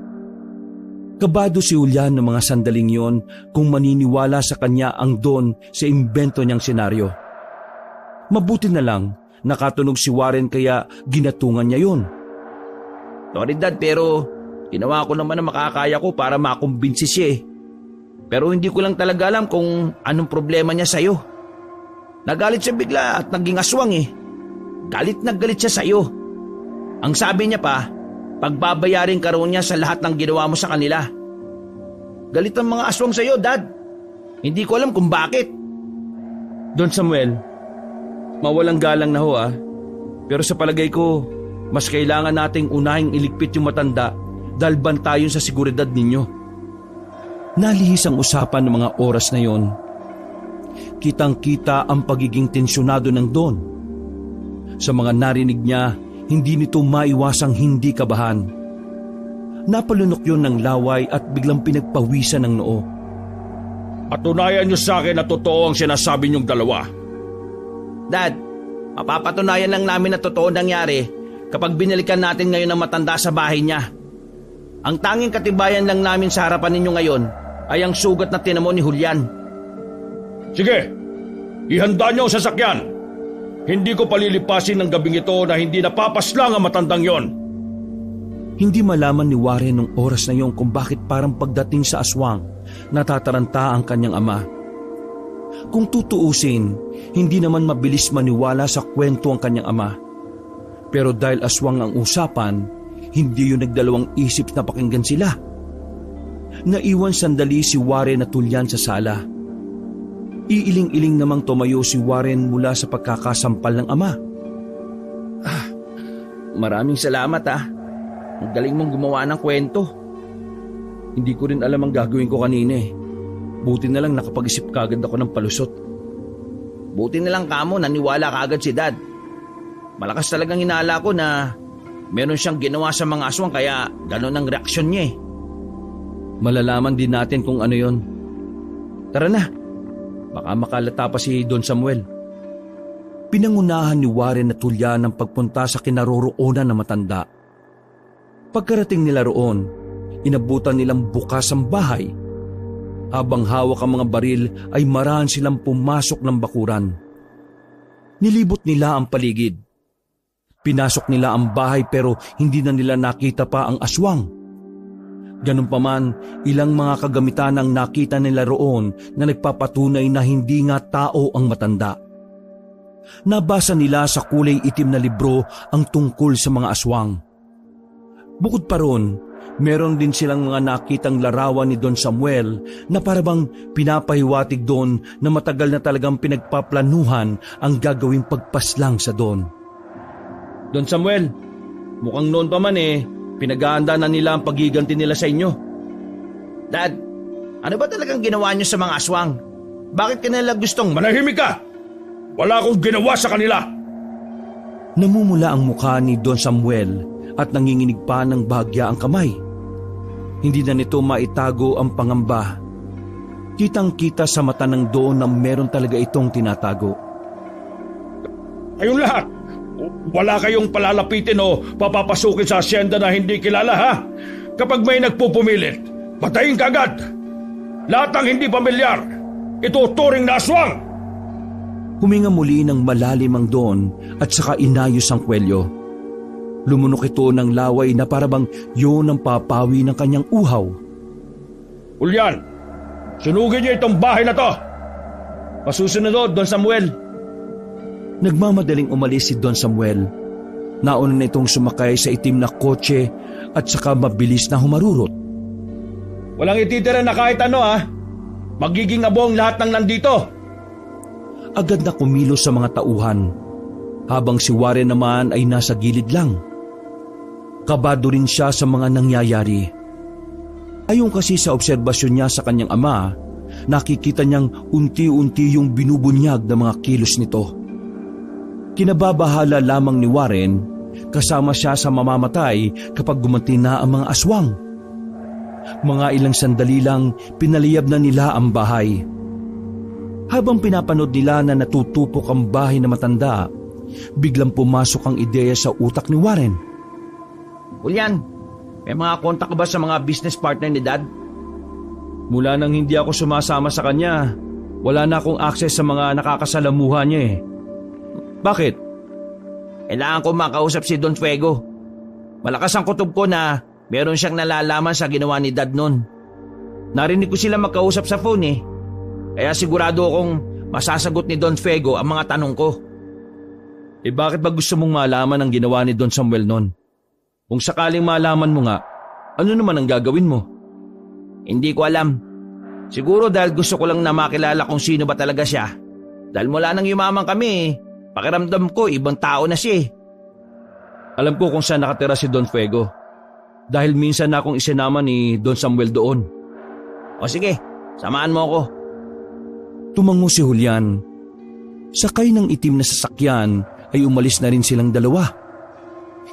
Kabado si Julian ng mga sandaling yon kung maniniwala sa kanya ang Don sa imbento niyang senaryo. Mabuti na lang nakatunog si Warren kaya ginatungan niya yon. Sorry Dad, pero ginawa ko naman ang makakaya ko para makumbinsi siya eh. Pero hindi ko lang talaga alam kung anong problema niya sa'yo. Nagalit siya bigla at naging aswang eh. Galit na galit siya sa'yo. Ang sabi niya pa, pagbabayarin ka raw niya sa lahat ng ginawa mo sa kanila. Galit ang mga aswang sa'yo, Dad. Hindi ko alam kung bakit. Don Samuel, mawalang galang na ho ah. Pero sa palagay ko, mas kailangan nating unahing iligpit yung matanda dahil bantayon sa seguridad ninyo. Nalihis ang usapan ng mga oras na yon. Kitang-kita ang pagiging tensyonado ng Don. Sa mga narinig niya, hindi nito maiwasang hindi kabahan. Napalunok yon ng laway at biglang pinagpawisan ng noo. Patunayan niyo sa akin na totoo ang sinasabi niyong dalawa. Dad, mapapatunayan lang namin na totoo nangyari kapag binalikan natin ngayon ang matanda sa bahay niya. Ang tanging katibayan lang namin sa harapan ninyo ngayon ay ang sugat na tinamo ni Julian. Sige, ihanda niyo ang sasakyan. Hindi ko palilipasin ng gabing ito na hindi napapaslang ang matandang yon. Hindi malaman ni Warren nung oras na yon kung bakit parang pagdating sa aswang, natataranta ang kanyang ama. Kung tutuusin, hindi naman mabilis maniwala sa kwento ang kanyang ama. Pero dahil aswang ang usapan, hindi yun nagdalawang isip na pakinggan sila. Naiwan sandali si Warren na tulyan sa sala. Iiling-iling namang tumayo si Warren mula sa pagkakasampal ng ama. Maraming salamat Ang galing mong gumawa ng kwento. Hindi ko rin alam ang gagawin ko kanina eh. Buti na lang nakapag-isip kagad ako ng palusot. Buti na lang kamo naniwala kaagad si Dad. Malakas talagang hinala ko na meron siyang ginawa sa mga aswang kaya gano'n ang reaksyon niya eh. Malalaman din natin kung ano yon. Tara na, baka makalata pa si Don Samuel. Pinangunahan ni Warren na tulyan ang pagpunta sa kinaroroonan ng matanda. Pagkarating nila roon, inabutan nilang bukas ang bahay. Habang hawak ang mga baril ay marahan silang pumasok ng bakuran. Nilibot nila ang paligid. Pinasok nila ang bahay pero hindi na nila nakita pa ang aswang. Ganun pa man, ilang mga kagamitan ang nakita nila roon na nagpapatunay na hindi nga tao ang matanda. Nabasa nila sa kulay itim na libro ang tungkol sa mga aswang. Bukod pa ron, meron din silang mga nakitang larawan ni Don Samuel na parabang pinapahiwatig doon na matagal na talagang pinagpaplanuhan ang gagawing pagpaslang sa Don. Don Samuel, mukhang noon pa man pinag-aanda na nila ang pagiganti nila sa inyo. Dad, ano ba talagang ginawa niyo sa mga aswang? Bakit kanila gustong Manahimik ka! Wala akong ginawa sa kanila! Namumula ang mukha ni Don Samuel at nanginginig pa ng bahagya ang kamay. Hindi na nito maitago ang pangamba. Kitang-kita sa mata ng Don na meron talaga itong tinatago. Kayong lahat, wala kayong palalapitin o papapasukin sa asyenda na hindi kilala ha? Kapag may nagpupumilit, patayin kagad! Lahat ng hindi pamilyar, ituturing na aswang! Huminga muli ng malalim ang Don at saka inayos ang kwelyo. Lumunok ito ng laway na parabang yun ang papawi ng kanyang uhaw. Ulyan, sunugin niyo itong bahay na to! Pasusunod, Don Samuel! Nagmamadaling umalis si Don Samuel. Nauna na itong sumakay sa itim na kotse at saka mabilis na humarurot. Walang ititira na kahit ano ha! Magiging abo ang lahat ng nandito! Agad na kumilos sa mga tauhan, habang si Warren naman ay nasa gilid lang. Kabado rin siya sa mga nangyayari. Ayon kasi sa obserbasyon niya sa kanyang ama, nakikita niyang unti-unti yung binubunyag ng mga kilos nito. Kinababahala lamang ni Warren, kasama siya sa mamamatay kapag gumanti na ang mga aswang. Mga ilang sandali lang, pinaliyab na nila ang bahay. Habang pinapanood nila na natutupok ang bahay na matanda, biglang pumasok ang ideya sa utak ni Warren. Ulyan, may mga kontak ka ba sa mga business partner ni Dad? Mula nang hindi ako sumasama sa kanya, wala na akong access sa mga nakakasalamuha niya eh. Bakit? Kailangan ko makausap si Don Fuego. Malakas ang kutob ko na meron siyang nalalaman sa ginawa ni Dad nun. Narinig ko sila magkausap sa phone Kaya sigurado akong masasagot ni Don Fuego ang mga tanong ko. Bakit ba gusto mong malaman ang ginawa ni Don Samuel nun? Kung sakaling malaman mo nga, ano naman ang gagawin mo? Hindi ko alam. Siguro dahil gusto ko lang na makilala kung sino ba talaga siya. Dahil mula nang yumaman kami, pakiramdam ko ibang tao na siya Alam ko kung saan nakatira si Don Fuego. Dahil minsan na akong isinama ni Don Samuel doon. O sige, samahan mo ako. Tumango si Julian. Sakay ng itim na sasakyan ay umalis na rin silang dalawa.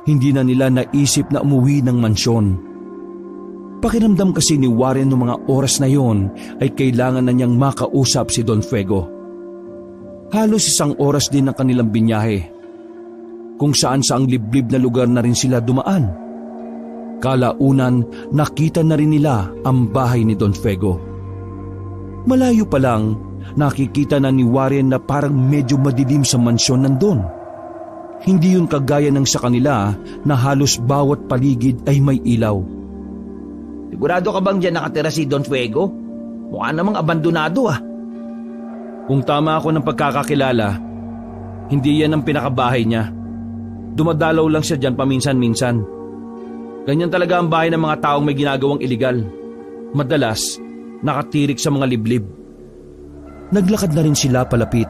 Hindi na nila naisip na umuwi ng mansyon. Pakiramdam kasi ni Warren noong mga oras na yon ay kailangan na niyang makausap si Don Fuego. Halos 1 oras din ang kanilang binyahe. Kung saan saang liblib na lugar na rin sila dumaan. Kalaunan, nakita na rin nila ang bahay ni Don Fuego. Malayo pa lang, nakikita na ni Warren na parang medyo madilim sa mansyon nandun. Hindi yun kagaya ng sa kanila na halos bawat paligid ay may ilaw. Sigurado ka bang dyan nakatira si Don Fuego? Mukha namang abandonado ah. Kung tama ako ng pagkakakilala, hindi yan ang pinakabahay niya. Dumadalaw lang siya dyan paminsan-minsan. Ganyan talaga ang bahay ng mga taong may ginagawang iligal. Madalas, nakatirik sa mga liblib. Naglakad na rin sila palapit.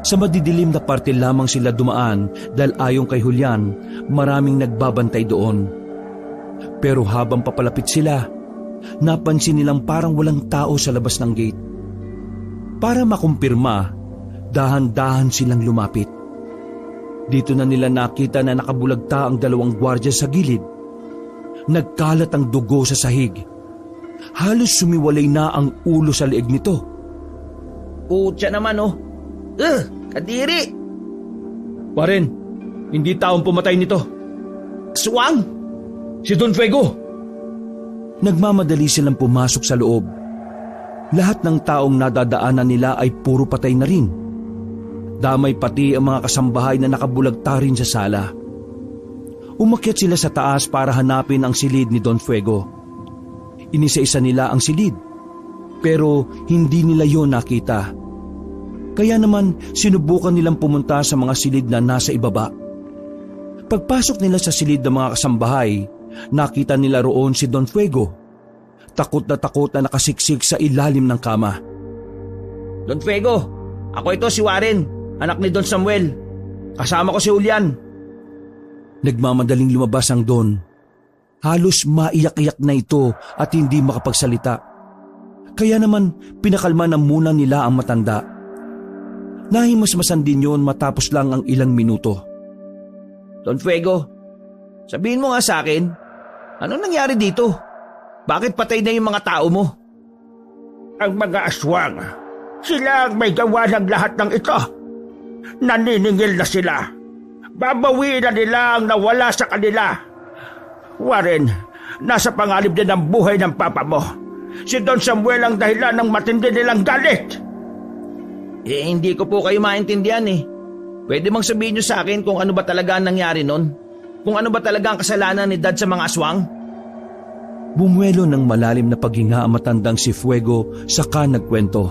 Sa madidilim na parte lamang sila dumaan dahil ayon kay Julian, maraming nagbabantay doon. Pero habang papalapit sila, napansin nilang parang walang tao sa labas ng gate. Para makumpirma, dahan-dahan silang lumapit. Dito na nila nakita na nakabulagta ang dalawang gwardya sa gilid. Nagkalat ang dugo sa sahig. Halos sumiwalay na ang ulo sa leeg nito. Putya naman oh. Kadiri! Warren, hindi taong pumatay nito. Aswang! Si Don Fuego! Nagmamadali silang pumasok sa loob. Lahat ng taong nadadaanan nila ay puro patay na rin. Damay pati ang mga kasambahay na nakabulagta rin sa sala. Umakyat sila sa taas para hanapin ang silid ni Don Fuego. Inisa-isa nila ang silid, pero hindi nila yon nakita. Kaya naman sinubukan nilang pumunta sa mga silid na nasa ibaba. Pagpasok nila sa silid ng mga kasambahay, nakita nila roon si Don Fuego. Takot na nakasiksik sa ilalim ng kama. Don Fuego, ako ito si Warren, anak ni Don Samuel. Kasama ko si Julian. Nagmamadaling lumabas ang Don. Halos maiyak-iyak na ito at hindi makapagsalita. Kaya naman pinakalma na muna nila ang matanda. Nahimasmasan din yun matapos lang ang ilang minuto. Don Fuego, sabihin mo nga sa akin, ano nangyari dito? Bakit patay na yung mga tao mo? Ang mga aswang, sila ang may gawa ng lahat ng ito. Naniningil na sila. Babawiin na nila ang nawala sa kanila. Warren, nasa panganib din ang buhay ng papa mo. Si Don Samuel ang dahilan ng matindi nilang galit. Hindi ko po kayo maintindihan eh. Pwede bang sabihin nyo sa akin kung ano ba talaga ang nangyari nun? Kung ano ba talaga ang kasalanan ni Dad sa mga aswang? Bumuelo ng malalim na paghinga ang matandang si Fuego saka nagkwento.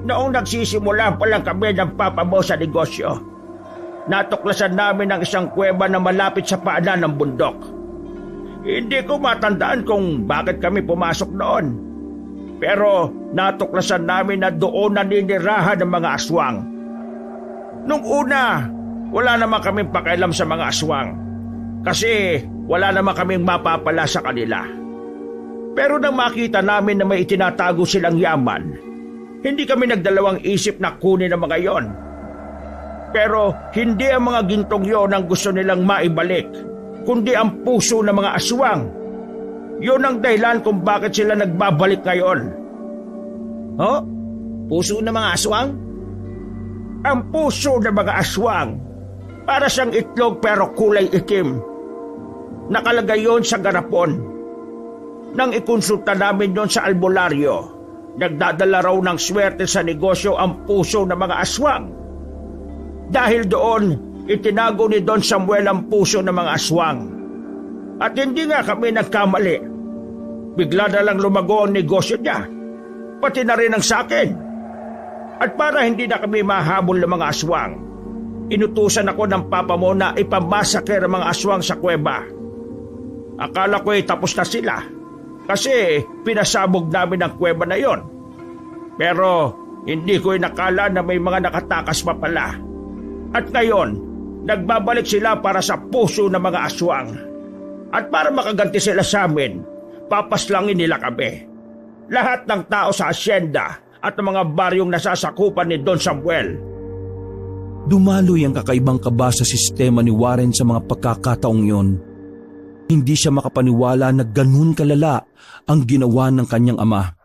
Noong nagsisimula pa lang kami ng papa mo sa negosyo, natuklasan namin ang isang kuweba na malapit sa paanan ng bundok. Hindi ko matandaan kung bakit kami pumasok noon. Pero natuklasan namin na doon naninirahan ng mga aswang. Nung una, wala naman kaming pakialam sa mga aswang. Kasi wala naman kaming mapapala sa kanila. Pero nang makita namin na may itinatago silang yaman, hindi kami nagdalawang isip na kunin ang mga yon. Pero hindi ang mga gintong yon ang gusto nilang maibalik, kundi ang puso ng mga aswang. Yun ang dahilan kung bakit sila nagbabalik ngayon. Oh? Puso ng mga aswang? Ang puso ng mga aswang, para siyang itlog pero kulay itim. Nakalagay yon sa garapon. Nang ikonsulta namin yon sa albularyo, nagdadala raw ng swerte sa negosyo ang puso ng mga aswang. Dahil doon, itinago ni Don Samuel ang puso ng mga aswang. At hindi nga kami nagkamali. Bigla na lang lumago ang negosyo niya, pati na rin ang sakin. At para hindi na kami mahabol ng mga aswang, inutusan ako ng papa mo na ipamasaker ang mga aswang sa kuweba. Akala ko tapos na sila, kasi pinasabog namin ang kuweba na yon. Pero hindi ko inakala na may mga nakatakas pa pala. At ngayon, nagbabalik sila para sa puso ng mga aswang. At para makaganti sila sa amin, papaslangin nila kami. Lahat ng tao sa asyenda at ang mga baryong nasasakupan ni Don Samuel. Dumaloy ang kakaibang kaba sa sistema ni Warren sa mga pagkakataong yon. Hindi siya makapaniwala na ganun kalala ang ginawa ng kanyang ama.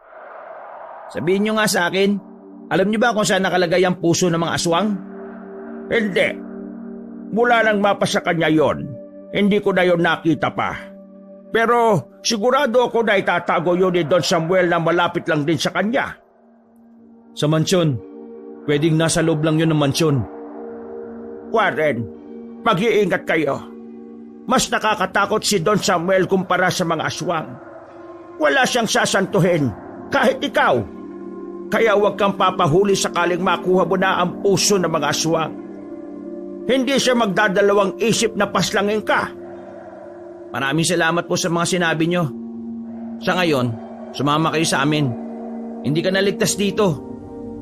Sabihin nyo nga sa akin, alam nyo ba kung saan nakalagay ang puso ng mga aswang? Hindi. Mula nang mapasa kanya yon, hindi ko na yon nakita pa. Pero sigurado ako na itatago yun ni Don Samuel na malapit lang din sa kanya. Sa mansyon. Pwedeng nasa loob lang yun ng mansyon. Warren, mag-iingat kayo. Mas nakakatakot si Don Samuel kumpara sa mga aswang. Wala siyang sasantuhin, kahit ikaw. Kaya huwag kang papahuli sakaling makuha mo na ang puso ng mga aswang. Hindi siya magdadalawang isip na paslangin ka. Maraming salamat po sa mga sinabi nyo. Sa ngayon, sumama kayo sa amin. Hindi ka naligtas dito.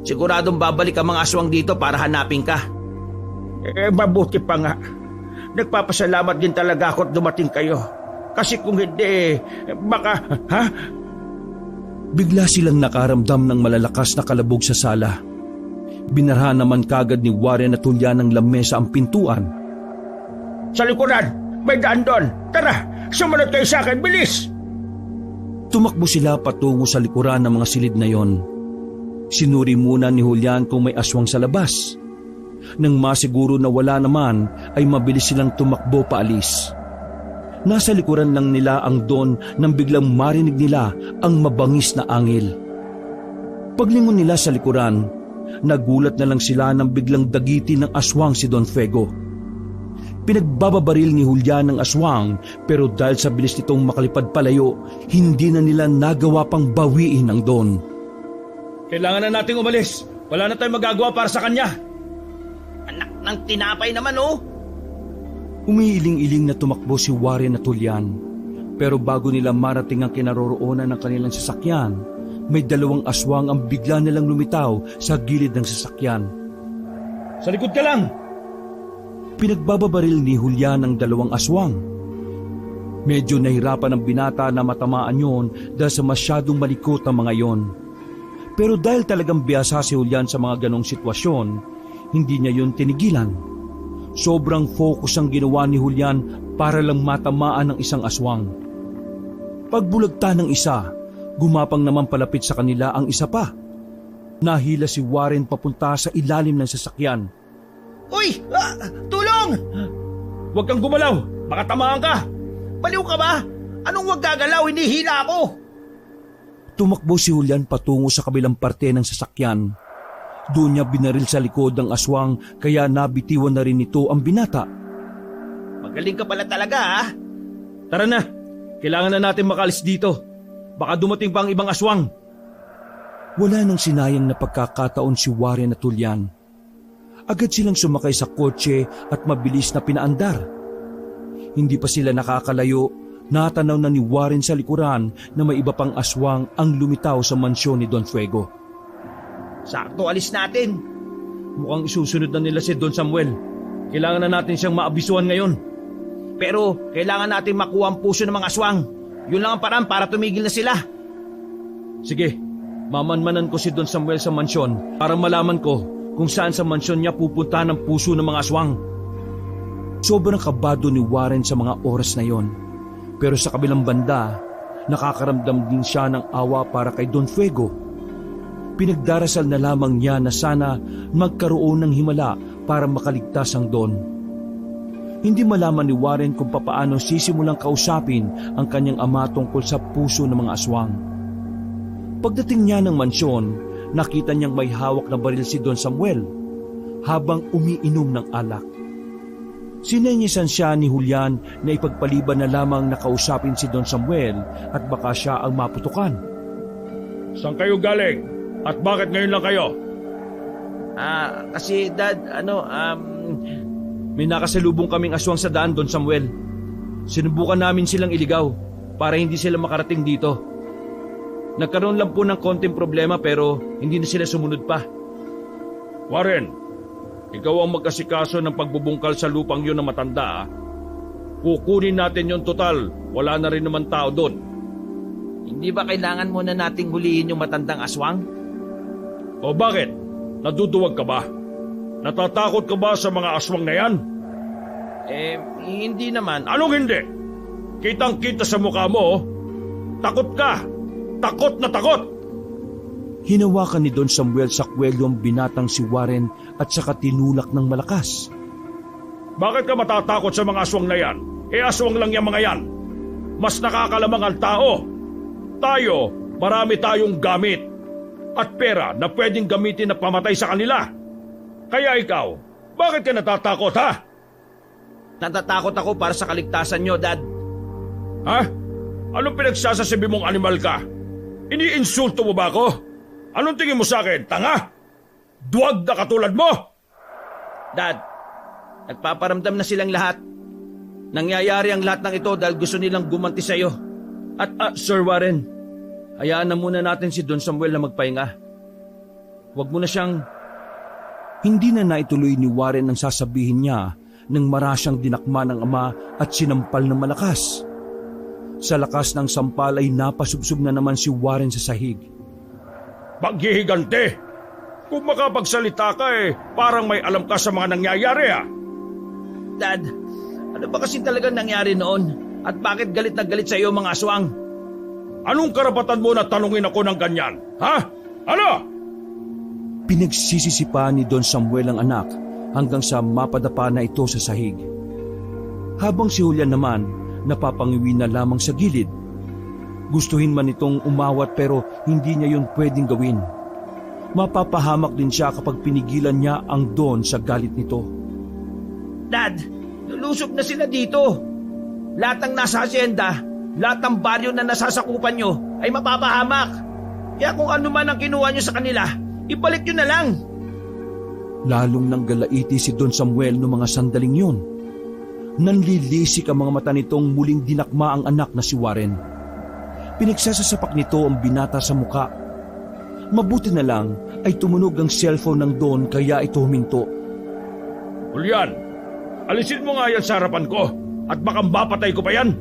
Siguradong babalik ang mga aswang dito para hanapin ka. Mabuti pa nga. Nagpapasalamat din talaga ako at dumating kayo. Kasi kung hindi, baka... Ha? Bigla silang nakaramdam ng malalakas na kalabog sa sala. Binarha naman kagad ni Warren at Julian ng lamesa ang pintuan. Sa likuran, may daan doon. Tara, sumunod kayo sa akin, bilis! Tumakbo sila patungo sa likuran ng mga silid na yon. Sinuri muna ni Julian kung may aswang sa labas. Nang masiguro na wala naman, ay mabilis silang tumakbo paalis. Nasa likuran lang nila ang Don nang biglang marinig nila ang mabangis na angil. Paglingon nila sa likuran, nagulat na lang sila nang biglang dagitin ng aswang si Don Fuego. Pinagbababaril ni Julian ng aswang pero dahil sa bilis nitong makalipad palayo, hindi na nila nagawa pang bawiin ang Don. Kailangan na nating umalis. Wala na tayong magagawa para sa kanya. Anak ng tinapay naman oh. Umiiling-iling na tumakbo si Warren at Julian. Pero bago nila marating ang kinaroroonan ng kanilang sasakyan, may dalawang aswang ang bigla nilang lumitaw sa gilid ng sasakyan. Sa likod ka lang! Pinagbababaril ni Julian ang dalawang aswang. Medyo nahirapan ang binata na matamaan yon dahil sa masyadong malikot ang mga yon. Pero dahil talagang biyasa si Julian sa mga ganong sitwasyon, hindi niya yon tinigilan. Sobrang focus ang ginawa ni Julian para lang matamaan ng isang aswang. Pagbulagta ng isa, gumapang naman palapit sa kanila ang isa pa. Nahila si Warren papunta sa ilalim ng sasakyan. Uy! Tulong! Huwag kang gumalaw! Baka tamaan ka! Baliw ka ba? Anong huwag gagalaw? Hinihila ako! Tumakbo si Julian patungo sa kabilang parte ng sasakyan. Doon niya binaril sa likod ang aswang kaya nabitiwan na rin ito ang binata. Magaling ka pala talaga ha? Tara na! Kailangan na natin makalis dito. Baka dumating pa ang ibang aswang. Wala nang sinayang na pagkakataon si Warren at Julian. Agad silang sumakay sa kotse at mabilis na pinaandar. Hindi pa sila nakakalayo, natanaw na ni Warren sa likuran na may iba pang aswang ang lumitaw sa mansyon ni Don Fuego. Sakto alis natin. Mukhang isusunod na nila si Don Samuel. Kailangan na natin siyang maabisuhan ngayon. Pero kailangan natin makuha ang puso ng mga aswang. Yun lang ang paraan para tumigil na sila. Sige, mamanmanan ko si Don Samuel sa mansyon para malaman ko kung saan sa mansyon niya pupunta ng puso ng mga aswang. Sobrang kabado ni Warren sa mga oras na yon. Pero sa kabilang banda, nakakaramdam din siya ng awa para kay Don Fuego. Pinagdarasal na lamang niya na sana magkaroon ng himala para makaligtas ang Don. Hindi malaman ni Warren kung papaano sisimulang kausapin ang kanyang ama tungkol sa puso ng mga aswang. Pagdating niya ng mansyon, nakita niyang may hawak na baril si Don Samuel habang umiinom ng alak. Sinenyesan siya ni Julian na ipagpaliban na lamang nakausapin si Don Samuel at baka siya ang maputukan. Saan kayo galing? At bakit ngayon lang kayo? Kasi Dad, May nakasalubong kaming aswang sa daan, Don Samuel. Sinubukan namin silang iligaw para hindi sila makarating dito. Nagkaroon lang po ng konting problema pero hindi na sila sumunod pa. Warren, ikaw ang magkasikaso ng pagbubungkal sa lupang yun na matanda. Kukunin natin yon total. Wala na rin naman tao doon. Hindi ba kailangan muna nating huliin yung matandang aswang? O bakit? Naduduwag ka ba? Natatakot ka ba sa mga aswang na yan? Hindi naman. Anong hindi? Kitang-kita sa mukha mo, oh. Takot ka! Takot na takot! Hinawakan ni Don Samuel sa kwelyo ang binatang si Warren at saka tinulak ng malakas. Bakit ka matatakot sa mga aswang na yan? Aswang lang yung mga yan. Mas nakakalamang ang tao. Tayo, marami tayong gamit. at pera na pwedeng gamitin na pamatay sa kanila. Kaya ikaw, bakit ka natatakot, ha? Natatakot ako para sa kaligtasan nyo, Dad. Ha? Anong pinagsasasabi mong animal ka? Iniinsulto mo ba ako? Anong tingin mo sa akin, tanga? Duwag na katulad mo! Dad, nagpaparamdam na silang lahat. Nangyayari ang lahat ng ito dahil gusto nilang gumanti sa'yo. At Sir Warren, hayaan na muna natin si Don Samuel na magpahinga. Huwag mo na siyang... Hindi na naituloy ni Warren ang sasabihin niya nang marasyang dinakma ng ama at sinampal ng malakas. Sa lakas ng sampal ay napasubsob na naman si Warren sa sahig. Paghihigante! Kung makapagsalita ka parang may alam ka sa mga nangyayari, ha? Dad, ano ba kasi talagang nangyari noon? At bakit galit na galit sa iyo mga aswang? Anong karapatan mo na tanungin ako ng ganyan, ha? Ano? Pinagsisisipa ni Don Samuel ang anak hanggang sa mapadapa na ito sa sahig. Habang si Julian naman napapangiwi na lamang sa gilid. Gustuhin man itong umawat pero hindi niya yun pwedeng gawin. Mapapahamak din siya kapag pinigilan niya ang Don sa galit nito. Dad, lulusob na sila dito. Lahat ng nasa asyenda, lahat ng baryo na nasasakupan nyo ay mapapahamak. Kaya kung ano man ang kinuha nyo sa kanila, ibalik nyo na lang. Lalong nang galaiti si Don Samuel noong mga sandaling yun. Nanlilisik ang mga mata nitong muling dinakma ang anak na si Warren. Pinagsasasapak nito ang binata sa muka. Mabuti na lang ay tumunog ang cellphone ng Don kaya ito huminto. Julian, alisin mo nga yan sa harapan ko at baka mapatay ko pa yan.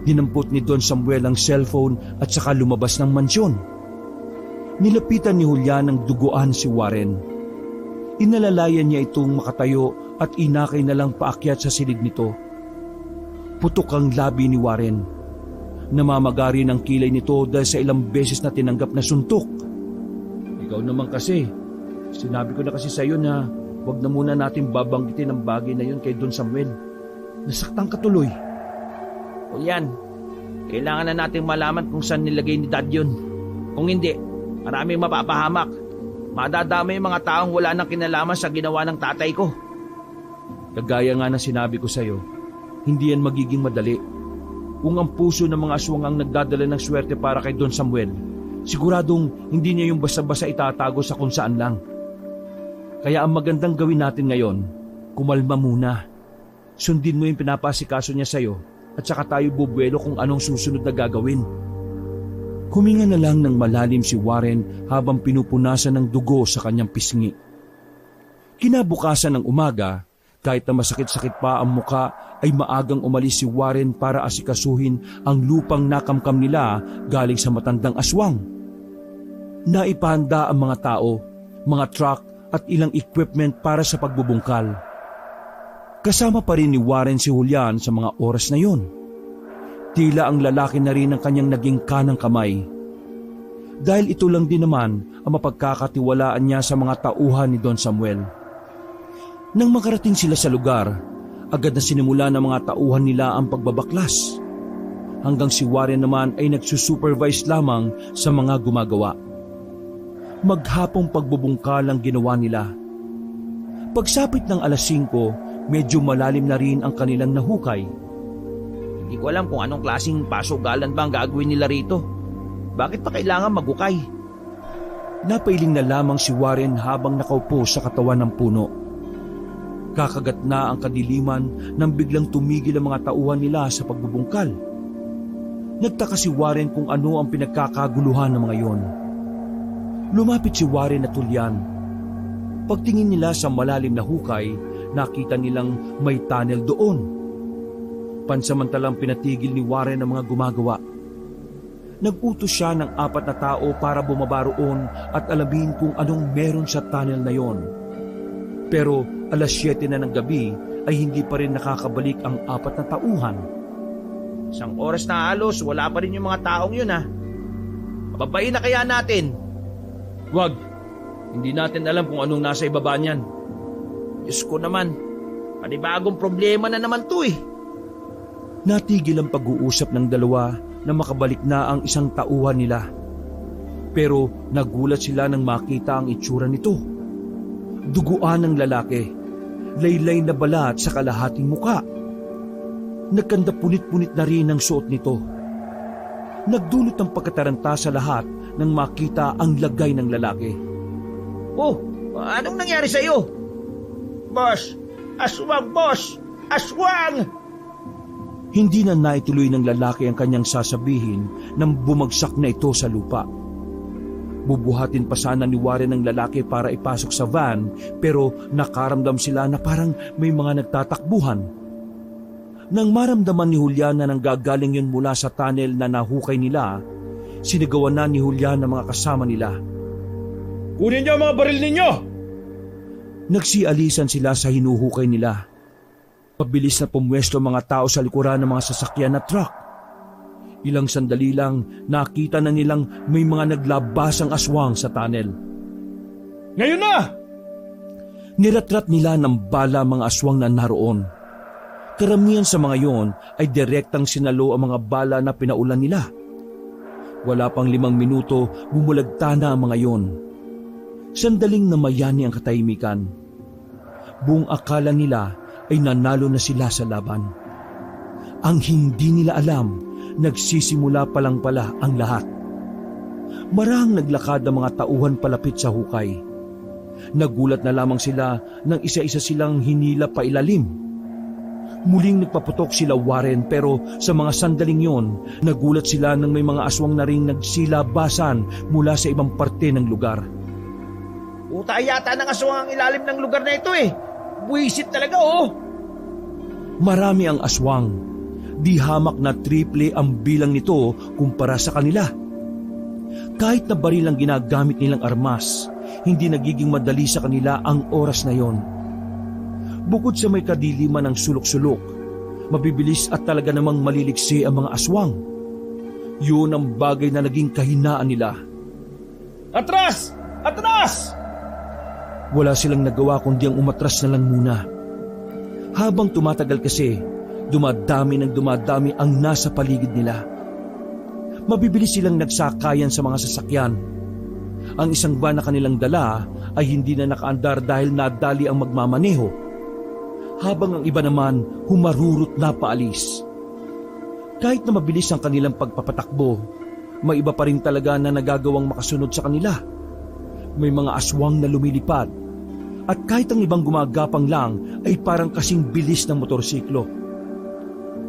Dinampot ni Don Samuel ang cellphone at saka lumabas ng mansyon. Nilapitan ni Julian ng duguan si Warren. Inalalayan niya itong makatayo at inakay na lang paakyat sa silid nito. Putok ang labi ni Warren. Namamagari ng kilay nito dahil sa ilang beses na tinanggap na suntok. Ikaw naman kasi, sinabi ko na kasi sa iyo na wag na muna natin babanggitin ang bagay na yun kay Don Samuel. Nasaktan ka tuloy. O yan, kailangan na nating malaman kung saan nilagay ni Dad yun. Kung hindi, maraming mapapahamak. Madadami yung mga taong wala nang kinalaman sa ginawa ng tatay ko. Kagaya nga ng sinabi ko sa iyo, hindi yan magiging madali. Kung ang puso ng mga aswang ang nagdadala ng swerte para kay Don Samuel, siguradong hindi niya yung basta-basta itatago sa kung saan lang. Kaya ang magandang gawin natin ngayon, kumalma muna. Sundin mo yung pinapasikaso niya sa iyo at saka tayo bubuelo kung anong susunod na gagawin. Huminga na lang ng malalim si Warren habang pinupunasan ng dugo sa kanyang pisngi. Kinabukasan ng umaga, kahit na masakit-sakit pa ang muka, ay maagang umalis si Warren para asikasuhin ang lupang nakamkam nila galing sa matandang aswang. Naipahanda ang mga tao, mga truck at ilang equipment para sa pagbubungkal. Kasama pa rin ni Warren si Julian sa mga oras na yon. Tila ang lalaki na rin ang kanyang naging kanang kamay. Dahil ito lang din naman ang mapagkakatiwalaan niya sa mga tauhan ni Don Samuel. Nang makarating sila sa lugar, agad na sinimula ng mga tauhan nila ang pagbabaklas. Hanggang si Warren naman ay nagsusupervise lamang sa mga gumagawa. Maghapong pagbubungkal ang ginawa nila. Pagsapit ng alas 5, medyo malalim na rin ang kanilang nahukay. Hindi ko alam kung anong klaseng pasugalan ba ang gagawin nila rito. Bakit pa kailangan magukay? Napailing na lamang si Warren habang nakaupo sa katawan ng puno. Kakagat na ang kadiliman nang biglang tumigil ang mga tauhan nila sa pagbubungkal. Nagtaka si Warren kung ano ang pinagkakaguluhan ng mga yon. Lumapit si Warren at Julian. Pagtingin nila sa malalim na hukay, nakita nilang may tunnel doon. Pansamantalang pinatigil ni Warren ang mga gumagawa. Nag-utos siya ng 4 na tao para bumaba roon at alamin kung anong meron sa tunnel na yon. Pero alas 7 na ng gabi ay hindi pa rin nakakabalik ang 4 na tauhan. Isang oras na halos, wala pa rin yung mga taong yun ha. Pababain na kaya natin? Wag, hindi natin alam kung anong nasa ibaba niyan. Diyos ko naman, panibagong problema na naman to eh. Natigil ang pag-uusap ng dalawa na makabalik na ang isang tauhan nila. Pero nagulat sila nang makita ang itsura nito. Duguan ng lalaki, laylay na balat sa kalahating muka. Nagkanda punit-punit na rin ang suot nito. Nagdulot ng pagkataranta sa lahat nang makita ang lagay ng lalaki. Oh, anong nangyari sa'yo? Boss! Aswang, boss! Aswang! Hindi na naituloy ng lalaki ang kanyang sasabihin nang bumagsak na ito sa lupa. Bubuhatin pa sana ni Warren ang lalaki para ipasok sa van, pero nakaramdam sila na parang may mga nagtatakbuhan. Nang maramdaman ni Julian na nanggagaling yun mula sa tunnel na nahukay nila, sinigawan na ni Julian ang mga kasama nila. Kunin niyo ang mga baril ninyo! Nagsialisan sila sa hinuhukay nila. Pabilis na pumwesto ang mga tao sa likuran ng mga sasakyan na truck. Ilang sandali lang, nakita na nilang may mga naglabasang aswang sa tunnel. Ngayon na! Niratrat nila ng bala mga aswang na naroon. Karamihan sa mga yon ay direktang sinalo ang mga bala na pinaulan nila. Wala pang 5 minuto, bumulagta na ang mga yon. Sandaling namayani ang katahimikan. Buong akala nila ay nanalo na sila sa laban. Ang hindi nila alam, nagsisimula pa lang pala ang lahat. Marahang naglakad ang mga tauhan palapit sa hukay. Nagulat na lamang sila nang isa-isa silang hinila pa ilalim. Muling nagpaputok sila Warren, pero sa mga sandaling yon, nagulat sila nang may mga aswang na ring nagsilabasan mula sa ibang parte ng lugar. Puta yata ng aswang ang ilalim ng lugar na ito eh. Buwisit talaga oh. Marami ang aswang. Di hamak na triple ang bilang nito kumpara sa kanila. Kahit na baril ang ginagamit nilang armas, hindi nagiging madali sa kanila ang oras na yon. Bukod sa may kadiliman ng sulok-sulok, mabibilis at talaga namang maliliksi ang mga aswang. Yun ang bagay na naging kahinaan nila. Atras! Atras! Wala silang nagawa kundi ang umatras na lang muna. Habang tumatagal kasi, dumadami ang nasa paligid nila. Mabibilis silang nagsakayan sa mga sasakyan. Ang isang van na kanilang dala ay hindi na nakaandar dahil nadali ang magmamaneho, habang ang iba naman humarurot na paalis. Kahit na mabilis ang kanilang pagpapatakbo, may iba pa rin talaga na nagagawang makasunod sa kanila. May mga aswang na lumilipad, at kahit ang ibang gumagapang lang ay parang kasing bilis ng motorsiklo.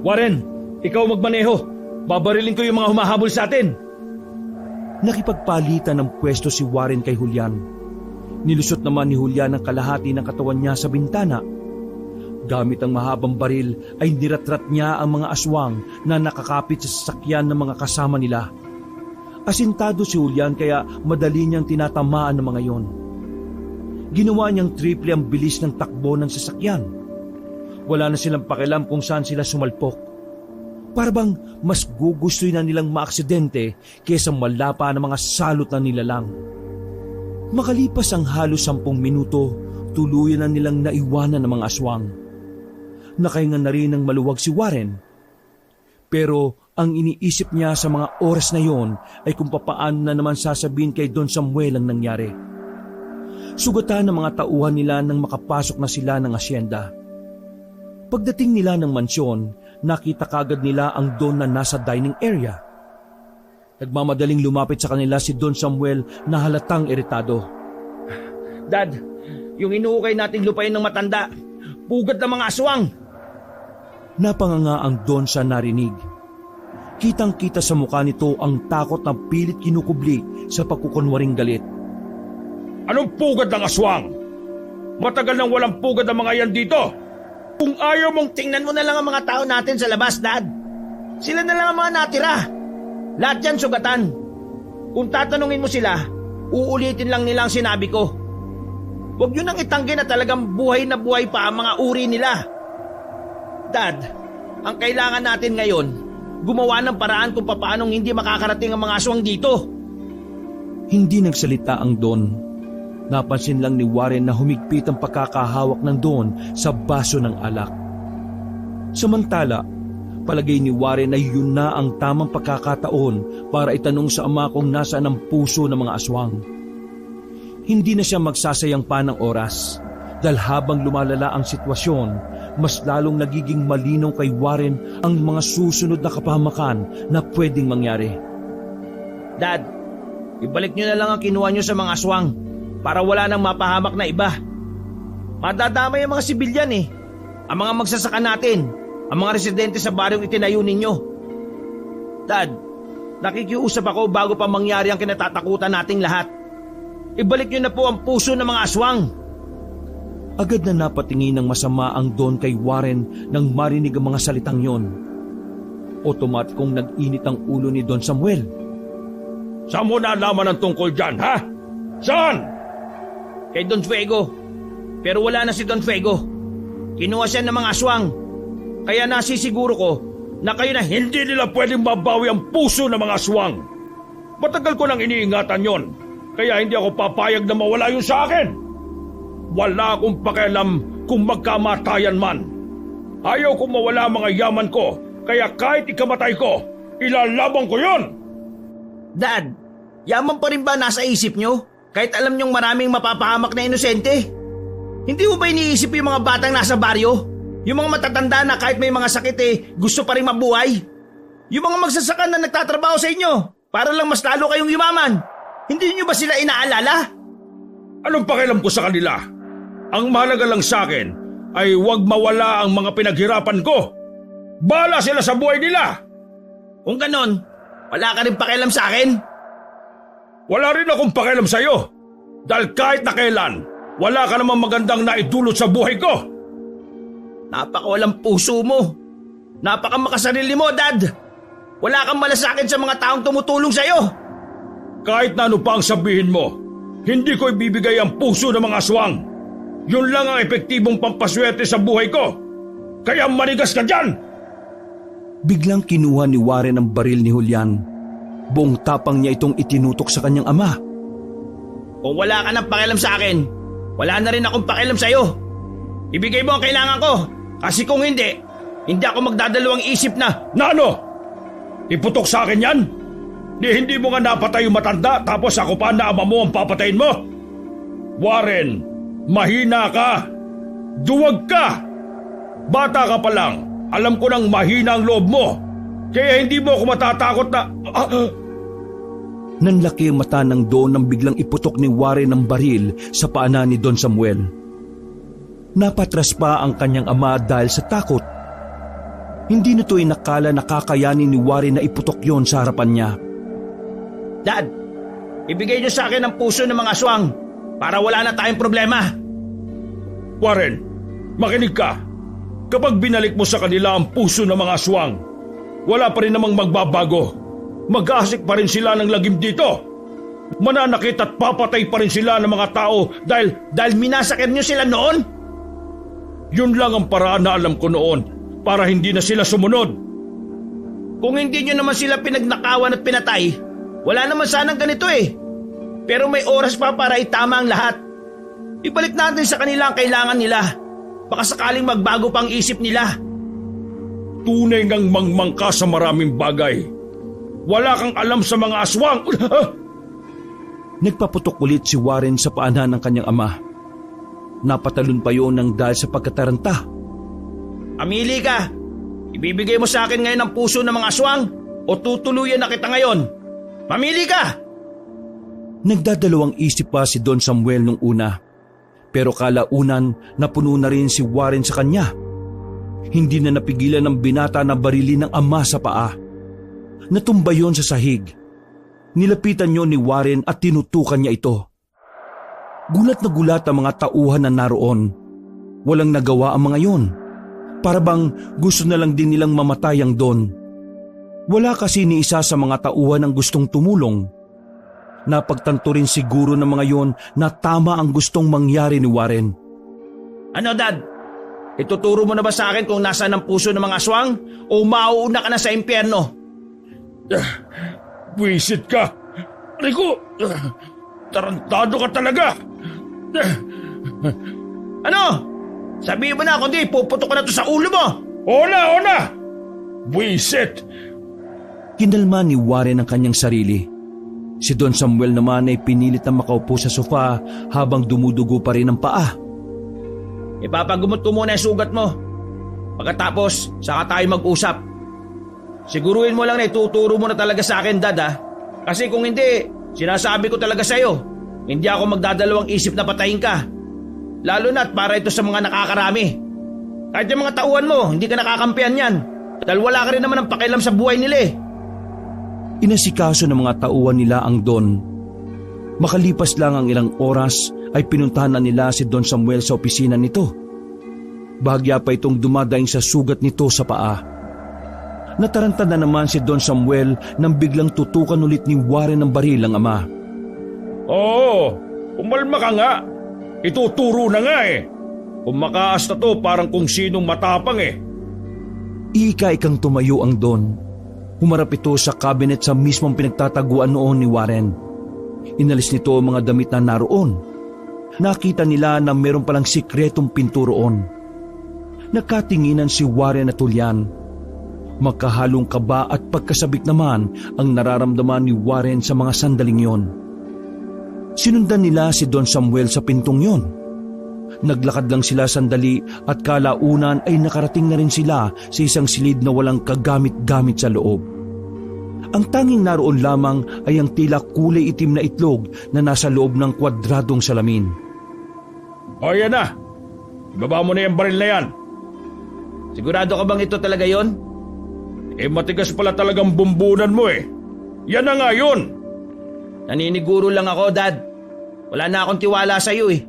Warren, ikaw magmaneho. Babarilin ko yung mga humahabol sa atin. Nakipagpalitan ng pwesto si Warren kay Julian. Nilusot naman ni Julian ang kalahati ng katawan niya sa bintana. Gamit ang mahabang baril ay niratrat niya ang mga aswang na nakakapit sa sasakyan ng mga kasama nila. Asintado si Julian kaya madali niyang tinatamaan ng mga yon. Ginawa niyang triple ang bilis ng takbo ng sasakyan. Wala na silang pakialam kung saan sila sumalpok. Para bang mas gugustoy na nilang maaksidente kaysa malapa ng mga salot na nilalang. Makalipas ang halos 10 minuto, tuluyan na nilang naiwanan ng mga aswang. Nakahinga na rin ng maluwag si Warren. Pero ang iniisip niya sa mga oras na yon ay kung papaano na naman sasabihin kay Don Samuel ang nangyari. Sugatan ng mga tauhan nila nang makapasok na sila ng asyenda. Pagdating nila ng mansyon, nakita kagad nila ang Don na nasa dining area. Nagmamadaling lumapit sa kanila si Don Samuel na halatang iritado. Dad, yung inuukay nating lupain ng matanda, pugad ng mga aswang. Napanganga ang Don sa narinig. Kitang-kita sa mukha nito ang takot na pilit kinukubli sa pagkukunwaring galit. Anong pugad ng aswang? Matagal nang walang pugad ang mga yan dito. Kung ayaw mong Tingnan mo na lang ang mga tao natin sa labas, Dad. Sila na lang ang mga natira. Lahat yan sugatan. Kung tatanungin mo sila, uulitin lang nila ang sinabi ko. Huwag nyo nang itanggi na talagang buhay na buhay pa ang mga uri nila. Dad, ang kailangan natin ngayon, gumawa ng paraan kung paanong hindi makakarating ang mga aswang dito. Hindi nagsalita ang Don. Napansin lang ni Warren na humigpit ang pagkakahawak ng Don sa baso ng alak. Samantala, Palagay ni Warren ay yun na ang tamang pagkakataon para itanong sa ama kung nasaan ang puso ng mga aswang. Hindi na siya magsasayang pa ng oras dahil habang lumalala ang sitwasyon, mas lalong nagiging malinaw kay Warren ang mga susunod na kapahamakan na pwedeng mangyari. Dad, ibalik nyo na lang ang kinuha nyo sa mga aswang para wala nang mapahamak na iba. Madadamay ang mga sibilyan eh. Ang mga magsasaka natin, ang mga residente sa baryong itinayo ninyo. Dad, nakikiusap ako bago pa mangyari ang kinatatakutan nating lahat. Ibalik nyo na po ang puso ng mga aswang. Agad na napatingin ng masama ang Don kay Warren nang marinig ang mga salitang yon. Otomatikong nag-init ang ulo ni Don Samuel. Saan mo nalaman ang tungkol dyan, ha? Saan? Kay Don Fuego. Pero wala na si Don Fuego. Kinuha siya ng mga aswang. Kaya nasisiguro ko na kayo na Hindi nila pwedeng mabawi ang puso ng mga aswang. Matagal ko nang iniingatan yon, kaya hindi ako papayag na mawala yun sa akin. Wala akong pakialam kung magkamatayan man. Ayaw kong mawala ang mga yaman ko, kaya kahit ikamatay ko, ilalaban ko yon. Dad, yaman pa rin ba nasa isip nyo? Kahit alam nyong maraming mapapahamak na inosente? Hindi mo ba iniisip yung mga batang nasa baryo? Yung mga matatanda na kahit may mga sakit gusto pa rin mabuhay? Yung mga magsasaka na nagtatrabaho sa inyo para lang mas lalo kayong yumaman? Hindi nyo ba sila inaalala? Anong pakialam ko sa kanila? Ang mahalaga lang sa akin ay huwag mawala ang mga pinaghirapan ko. Bahala sila sa buhay nila. Kung ganon, wala ka rin pakialam sa akin? Wala rin akong pakialam sa iyo. Dahil kahit na kailan, wala ka namang magandang naidulot sa buhay ko. Napakawalang puso mo. Napakamakasarili mo, Dad. Wala kang malasakit sa mga taong tumutulong sa'yo. Kahit na ano pa ang sabihin mo, hindi ko ibibigay ang puso ng mga aswang. Yun lang ang epektibong pampaswerte sa buhay ko. Kaya manigas ka dyan! Biglang kinuha ni Warren ang baril ni Julian. Buong tapang niya itong itinutok sa kanyang ama. Kung wala ka ng pakialam sa akin, wala na rin akong pakialam sa'yo. Ibigay mo ang kailangan ko. Kasi kung hindi ako magdadalawang isip na. Na ano? Iputok sa akin yan? Hindi mo nga napatay yung matanda tapos ako pa na ama mo ang papatayin mo? Warren, mahina ka. Duwag ka. Bata ka pa lang. Alam ko nang mahina ang loob mo. Kaya hindi mo ako matatakot na... Nanlaki ang mata ng Don nang biglang iputok ni Warren ang baril sa paa ni Don Samuel. Napatras pa ang kanyang ama dahil sa takot. Hindi nito inakala na kakayanin ni Warren na iputok yon sa harapan niya. Dad, ibigay niyo sa akin ang puso ng mga aswang para wala na tayong problema. Warren, makinig ka. Kapag binalik mo sa kanila ang puso ng mga aswang, wala pa rin namang magbabago. Mag-aasik pa rin sila ng lagim dito. Mananakit at papatay pa rin sila ng mga tao dahil minasakit niyo sila noon? Yun lang ang paraan na alam ko noon para hindi na sila sumunod. Kung hindi niyo naman sila pinagnakawan at pinatay, wala naman sanang ganito Pero may oras pa para itama ang lahat. Ibalik natin sa kanila ang kailangan nila. Baka sakaling magbago pang isip nila. Tunay ngang mangmangka sa maraming bagay. Wala kang alam sa mga aswang. Nagpaputok ulit si Warren sa paanan ng kanyang ama. Napatalon pa yun ng dahil sa pagkataranta. Amili ka. Ibibigay mo sa akin ngayon ang puso ng mga aswang o tutuluyan na kita ngayon. Mamili ka! Nagdadalawang isip pa si Don Samuel nung una. Pero kalaunan napuno na rin si Warren sa kanya. Hindi na napigilan ng binata na barilin ng ama sa paa. Natumba yon sa sahig. Nilapitan yon ni Warren at tinutukan niya ito. Gulat na gulat ang mga tauhan na naroon. Walang nagawa ang mga yon. Para bang gusto na lang din nilang mamatay ang Don. Wala kasi ni isa sa mga tauhan ang gustong tumulong. Napagtanto rin siguro ng mga yon na tama ang gustong mangyari ni Warren. Ano, Dad? Ituturo mo na ba sa akin kung nasaan ang puso ng mga aswang o mauuna ka na sa impyerno? Buisit ka. Rico, tarantado ka talaga. Ano? Sabihin mo na, kundi puputok ko na to sa ulo mo. Oo na, oo na. Buisit! Kinalma ni Warren ang kanyang sarili. Si Don Samuel naman ay pinilit na makaupo sa sofa habang dumudugo pa rin ang paa. Ipapagumot ko muna yung sugat mo. Pagkatapos, saka tayo mag-usap. Siguruhin mo lang na ituturo mo na talaga sa akin, Dad, ha? Kasi kung hindi, sinasabi ko talaga sa'yo, hindi ako magdadalawang isip na patayin ka. Lalo na't para ito sa mga nakakarami. Kahit yung mga tauhan mo, hindi ka nakakampihan yan. Dahil wala ka rin naman ang pakialam sa buhay nila eh. Inasikaso ng mga tauhan nila ang Don. Makalipas lang ang ilang oras ay pinuntahan na nila si Don Samuel sa opisina nito. Bahagya pa itong dumadaing sa sugat nito sa paa. Nataranta na naman si Don Samuel nang biglang tutukan ulit ni Warren ng baril ang ama. Oo, umalma ka nga. Ituturo na nga eh. Kung makaas na to parang kung sinong matapang eh. Ika-ikang tumayo ang Don. Humarap ito sa cabinet sa mismong pinagtataguan noon ni Warren. Inalis nito ang mga damit na naroon. Nakita nila na meron palang sikretong pinto roon. Nagkatinginan si Warren at Julian. Magkahalong kaba at pagkasabik naman ang nararamdaman ni Warren sa mga sandaling yon. Sinundan nila si Don Samuel sa pintong yon. Naglakad lang sila sandali at kalaunan ay nakarating na rin sila sa isang silid na walang kagamit-gamit sa loob. Ang tanging naroon lamang ay ang tila kulay itim na itlog na nasa loob ng kwadradong salamin. O yan na, ibaba mo na yung baril na yan. Sigurado ka bang ito talaga yon? Eh matigas pala talagang bumbunan mo eh. Yan na nga yun. Naniniguro lang ako, Dad. Wala na akong tiwala sa iyo eh.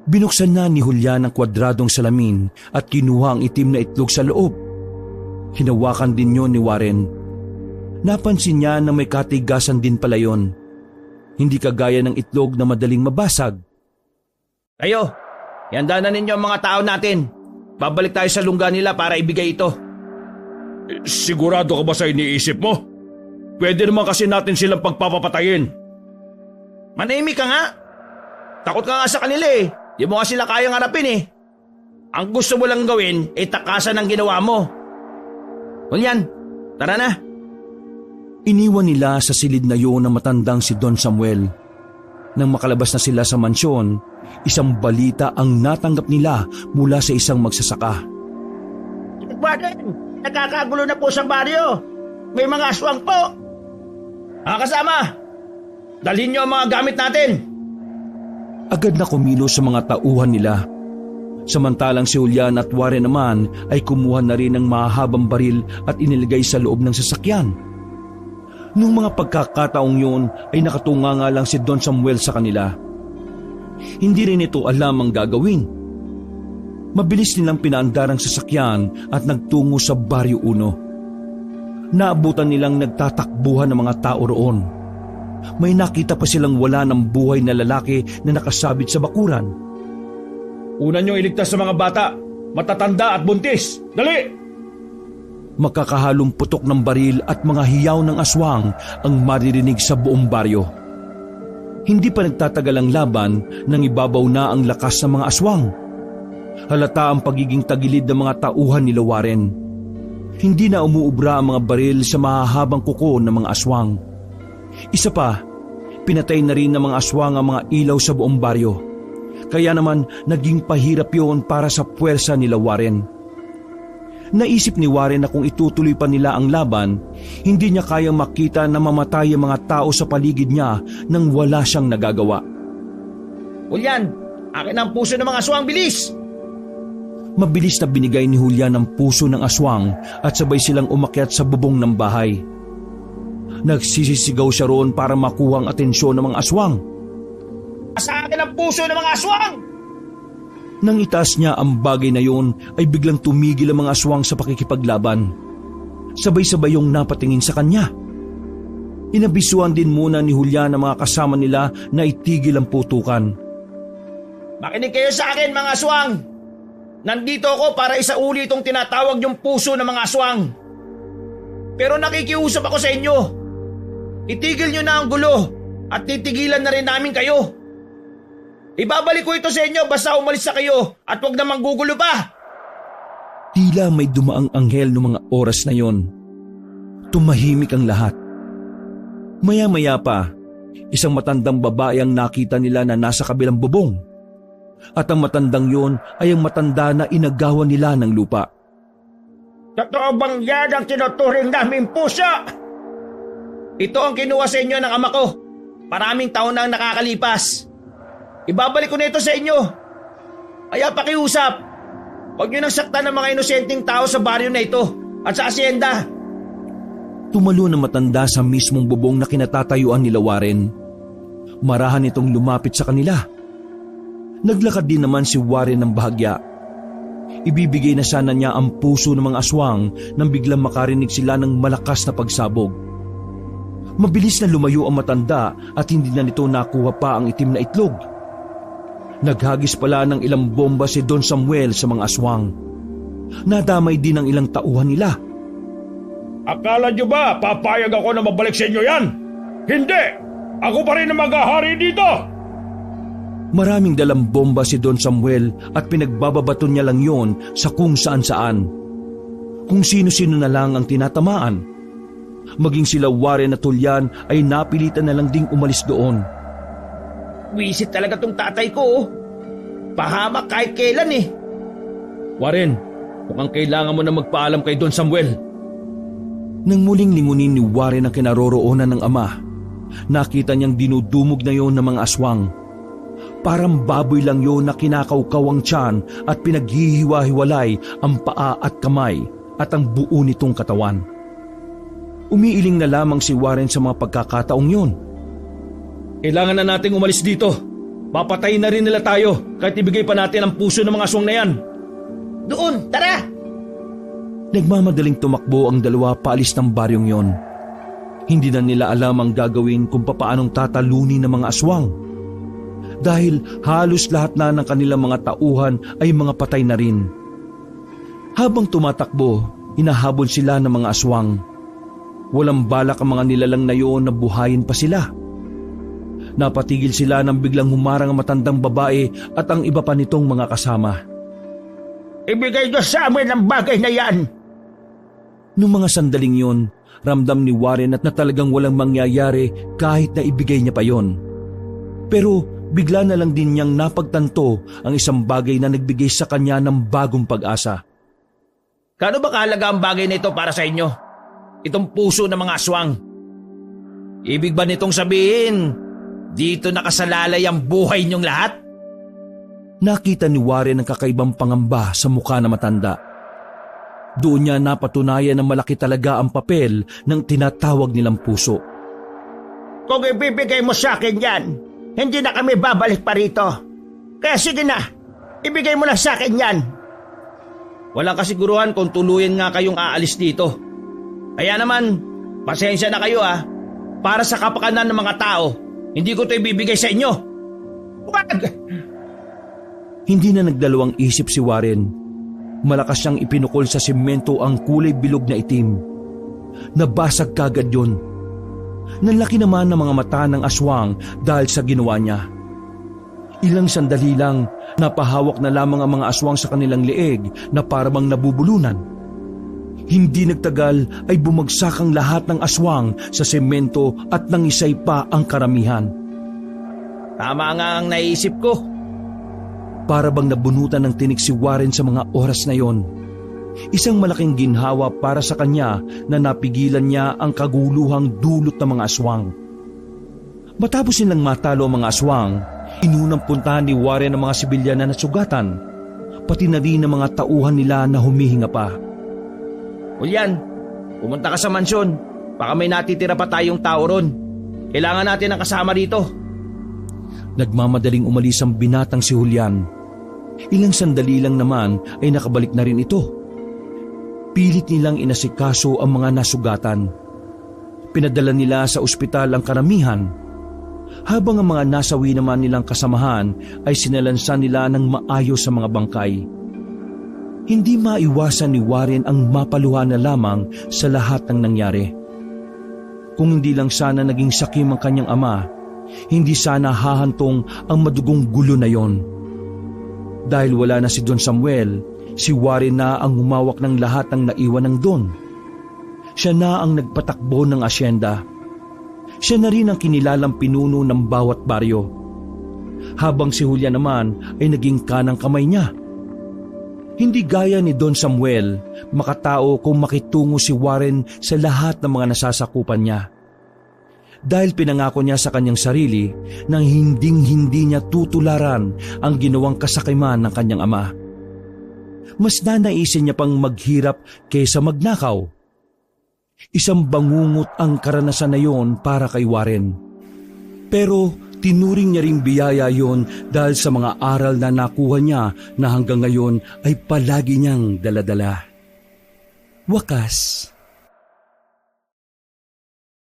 Binuksan na ni Julian ang kwadradong salamin at kinuha ang itim na itlog sa loob. Hinawakan din yon ni Warren. Napansin niya na may katigasan din pala yon. Hindi kagaya ng itlog na madaling mabasag. Kayo, ihanda na ninyo ang mga tao natin. Babalik tayo sa lungga nila para ibigay ito. Sigurado ka ba sa iniisip mo? Pwede naman kasi natin silang pagpapapatayin. Manahimik ka nga. Takot ka nga sa kanila eh. Di mo nga sila kayang harapin eh. Ang gusto mo lang gawin ay takasan ang ginawa mo. Julian, tara na. Iniwan nila sa silid na yun ang matandang si Don Samuel. Nang makalabas na sila sa mansyon, isang balita ang natanggap nila mula sa isang magsasaka. Bakit? Nagkakagulo na po sa baryo. May mga aswang po. Mga kasama, dalhin nyo ang mga gamit natin. Agad na kumilos sa mga tauhan nila. Samantalang si Julian at Warren naman ay kumuha na rin ng mahahabang baril at inilagay sa loob ng sasakyan. Nung mga pagkakataong yun ay nakatunga nga lang si Don Samuel sa kanila. Hindi rin ito alam ang gagawin. Mabilis nilang pinaandar ang sasakyan at nagtungo sa Baryo 1. Naabutan nilang nagtatakbuhan ng mga tao roon. May nakita pa silang wala ng buhay na lalaki na nakasabit sa bakuran. Una niyong iligtas sa mga bata, matatanda at buntis. Dali! Makakahalong putok ng baril at mga hiyaw ng aswang ang maririnig sa buong baryo. Hindi pa nagtatagal ang laban nang ibabaw na ang lakas ng mga aswang. Halata ang pagiging tagilid ng mga tauhan ni Warren. Hindi na umuubra ang mga baril sa mahahabang kuko ng mga aswang. Isa pa, pinatay na rin ng mga aswang ang mga ilaw sa buong baryo. Kaya naman naging pahirap yon para sa puwersa ni Warren. Naisip ni Warren na kung itutuloy pa nila ang laban, hindi niya kayang makita na mamatay ang mga tao sa paligid niya nang wala siyang nagagawa. Julian, akin ang puso ng mga aswang, bilis! Mabilis na binigay ni Julian ang puso ng aswang at sabay silang umakyat sa bubong ng bahay. Nagsisisigaw siya roon para makuha ang atensyon ng mga aswang. Sa akin ang puso ng mga aswang! Nang itaas niya ang bagay na yun, ay biglang tumigil ang mga aswang sa pakikipaglaban. Sabay-sabay yung napatingin sa kanya. Inabisuan din muna ni Julian ang mga kasama nila na itigil ang putukan. Makinig kayo sa akin, mga aswang! Nandito ako para isauli itong tinatawag yung puso ng mga aswang. Pero nakikiusap ako sa inyo. Itigil nyo na ang gulo at titigilan na rin namin kayo. Ibabalik ko ito sa inyo basta umalis na kayo at huwag na manggugulo pa. Tila may dumaang anghel noong mga oras na yon. Tumahimik ang lahat. Maya-maya pa, isang matandang babae ang nakita nila na nasa kabilang bubong. At ang matandang yon ay ang matanda na inagawan nila ng lupa. Totoo bang yan ang tinuturing namin puso? Ito ang kinuha sa inyo ng ama ko. Maraming taon na ang nakakalipas. Ibabalik ko na ito sa inyo. Kaya pakiusap, huwag niyo nang saktan ng mga inosenteng tao sa baryo na ito at sa asyenda. Tumalo na matanda sa mismong bubong na kinatatayuan nila Warren. Marahan itong lumapit sa kanila. Naglakad din naman si Warren ng bahagya. Ibibigay na sana niya ang puso ng mga aswang nang biglang makarinig sila ng malakas na pagsabog. Mabilis na lumayo ang matanda at hindi na nito nakuha pa ang itim na itlog. Naghagis pala ng ilang bomba si Don Samuel sa mga aswang. Nadamay din ang ilang tauhan nila. Akala nyo ba papayag ako na mabalik sa inyo yan? Hindi! Ako pa rin ang maghahari dito! Maraming dalang bomba si Don Samuel at pinagbababato niya lang yon sa kung saan-saan. Kung sino-sino na lang ang tinatamaan. Maging sila Warren at Tulyan ay napilitan na lang ding umalis doon. Wisit talaga tong tatay ko. Pahamak kahit kailan eh. Warren, mukhang kailangan mo na magpaalam kay Don Samuel. Nang muling lingunin ni Warren ang kinaroroonan ng ama, nakita niyang dinudumog na yon ng mga aswang. Parang baboy lang yon na kinakaukaw ang tiyan at pinaghihiwa-hiwalay ang paa at kamay at ang buo nitong katawan. Umiiling na lamang si Warren sa mga pagkakataong yon. Kailangan na nating umalis dito. Papatayin na rin nila tayo kahit ibigay pa natin ang puso ng mga aswang na yan. Doon, tara! Nagmamadaling tumakbo ang dalawa paalis ng baryong yon. Hindi na nila alam ang gagawin kung papaanong tatalunin ng mga aswang. Dahil halos lahat na ng kanilang mga tauhan ay mga patay na rin. Habang tumatakbo, inahabol sila ng mga aswang. Walang balak ang mga nilalang na yon na buhayin pa sila. Napatigil sila nang biglang humarang ang matandang babae at ang iba pa nitong mga kasama. Ibigay niyo sa amin ang bagay na yan! Noong mga sandaling yon, ramdam ni Warren at na talagang walang mangyayari kahit na ibigay niya pa yon. Pero bigla na lang din niyang napagtanto ang isang bagay na nagbigay sa kanya ng bagong pag-asa. Kano ba kahalaga ang bagay na ito para sa inyo? Itong puso ng mga aswang. Ibig ba nitong sabihin, dito nakasalalay ang buhay niyong lahat? Nakita ni Warren ang kakaibang pangamba sa mukha na matanda. Doon niya napatunayan na malaki talaga ang papel ng tinatawag nilang puso. Kung ibibigay mo sa akin yan, hindi na kami babalik pa rito. Kaya sige na, ibigay mo na sa akin yan. Walang kasiguruhan kung tuluyan nga kayong aalis dito. Kaya naman, pasensya na kayo Para sa kapakanan ng mga tao, hindi ko ito ibibigay sa inyo. Wag! Hindi na nagdalawang isip si Warren. Malakas siyang ipinukol sa simento ang kulay bilog na itim. Nabasag kagad yun. Nanlaki naman ng mga mata ng aswang dahil sa ginawa niya. Ilang sandali lang, napahawak na lamang ang mga aswang sa kanilang leeg na parang nabubulunan. Hindi nagtagal ay bumagsak ang lahat ng aswang sa semento at nangisay pa ang karamihan. Tama nga ang naisip ko. Para bang nabunutan ng tinik si Warren sa mga oras na yon. Isang malaking ginhawa para sa kanya na napigilan niya ang kaguluhang dulot ng mga aswang. Matapos nilang matalo ang mga aswang, inunang puntahan ni Warren ang mga sibilyan na nasugatan, pati na rin ang mga tauhan nila na humihinga pa. Julian, pumunta ka sa mansyon. Baka may natitira pa tayong tao ron. Kailangan natin ng kasama dito. Nagmamadaling umalis ang binatang si Julian. Ilang sandali lang naman ay nakabalik na rin ito. Pilit nilang inasikaso ang mga nasugatan. Pinadala nila sa ospital ang karamihan. Habang ang mga nasawi naman nilang kasamahan ay sinalansan nila ng maayos sa mga bangkay. Hindi maiwasan ni Warren ang mapaluha na lamang sa lahat ng nangyari. Kung hindi lang sana naging sakim ang kanyang ama, hindi sana hahantong ang madugong gulo na yon. Dahil wala na si Don Samuel, Si Warren na ang humawak ng lahat ng naiwan ng Don. Siya na ang nagpatakbo ng asyenda. Siya na rin ang kinilalang pinuno ng bawat baryo. Habang si Julia naman ay naging kanang kamay niya. Hindi gaya ni Don Samuel, makatao kung makitungo si Warren sa lahat ng mga nasasakupan niya. Dahil pinangako niya sa kanyang sarili nang hinding-hindi niya tutularan ang ginawang kasakiman ng kanyang ama. Mas nanaisin niya pang maghirap kaysa magnakaw. Isang bangungot ang karanasan na yon para kay Warren. Pero tinuring niya ring biyaya yon dahil sa mga aral na nakuha niya na hanggang ngayon ay palagi niyang daladala. Wakas,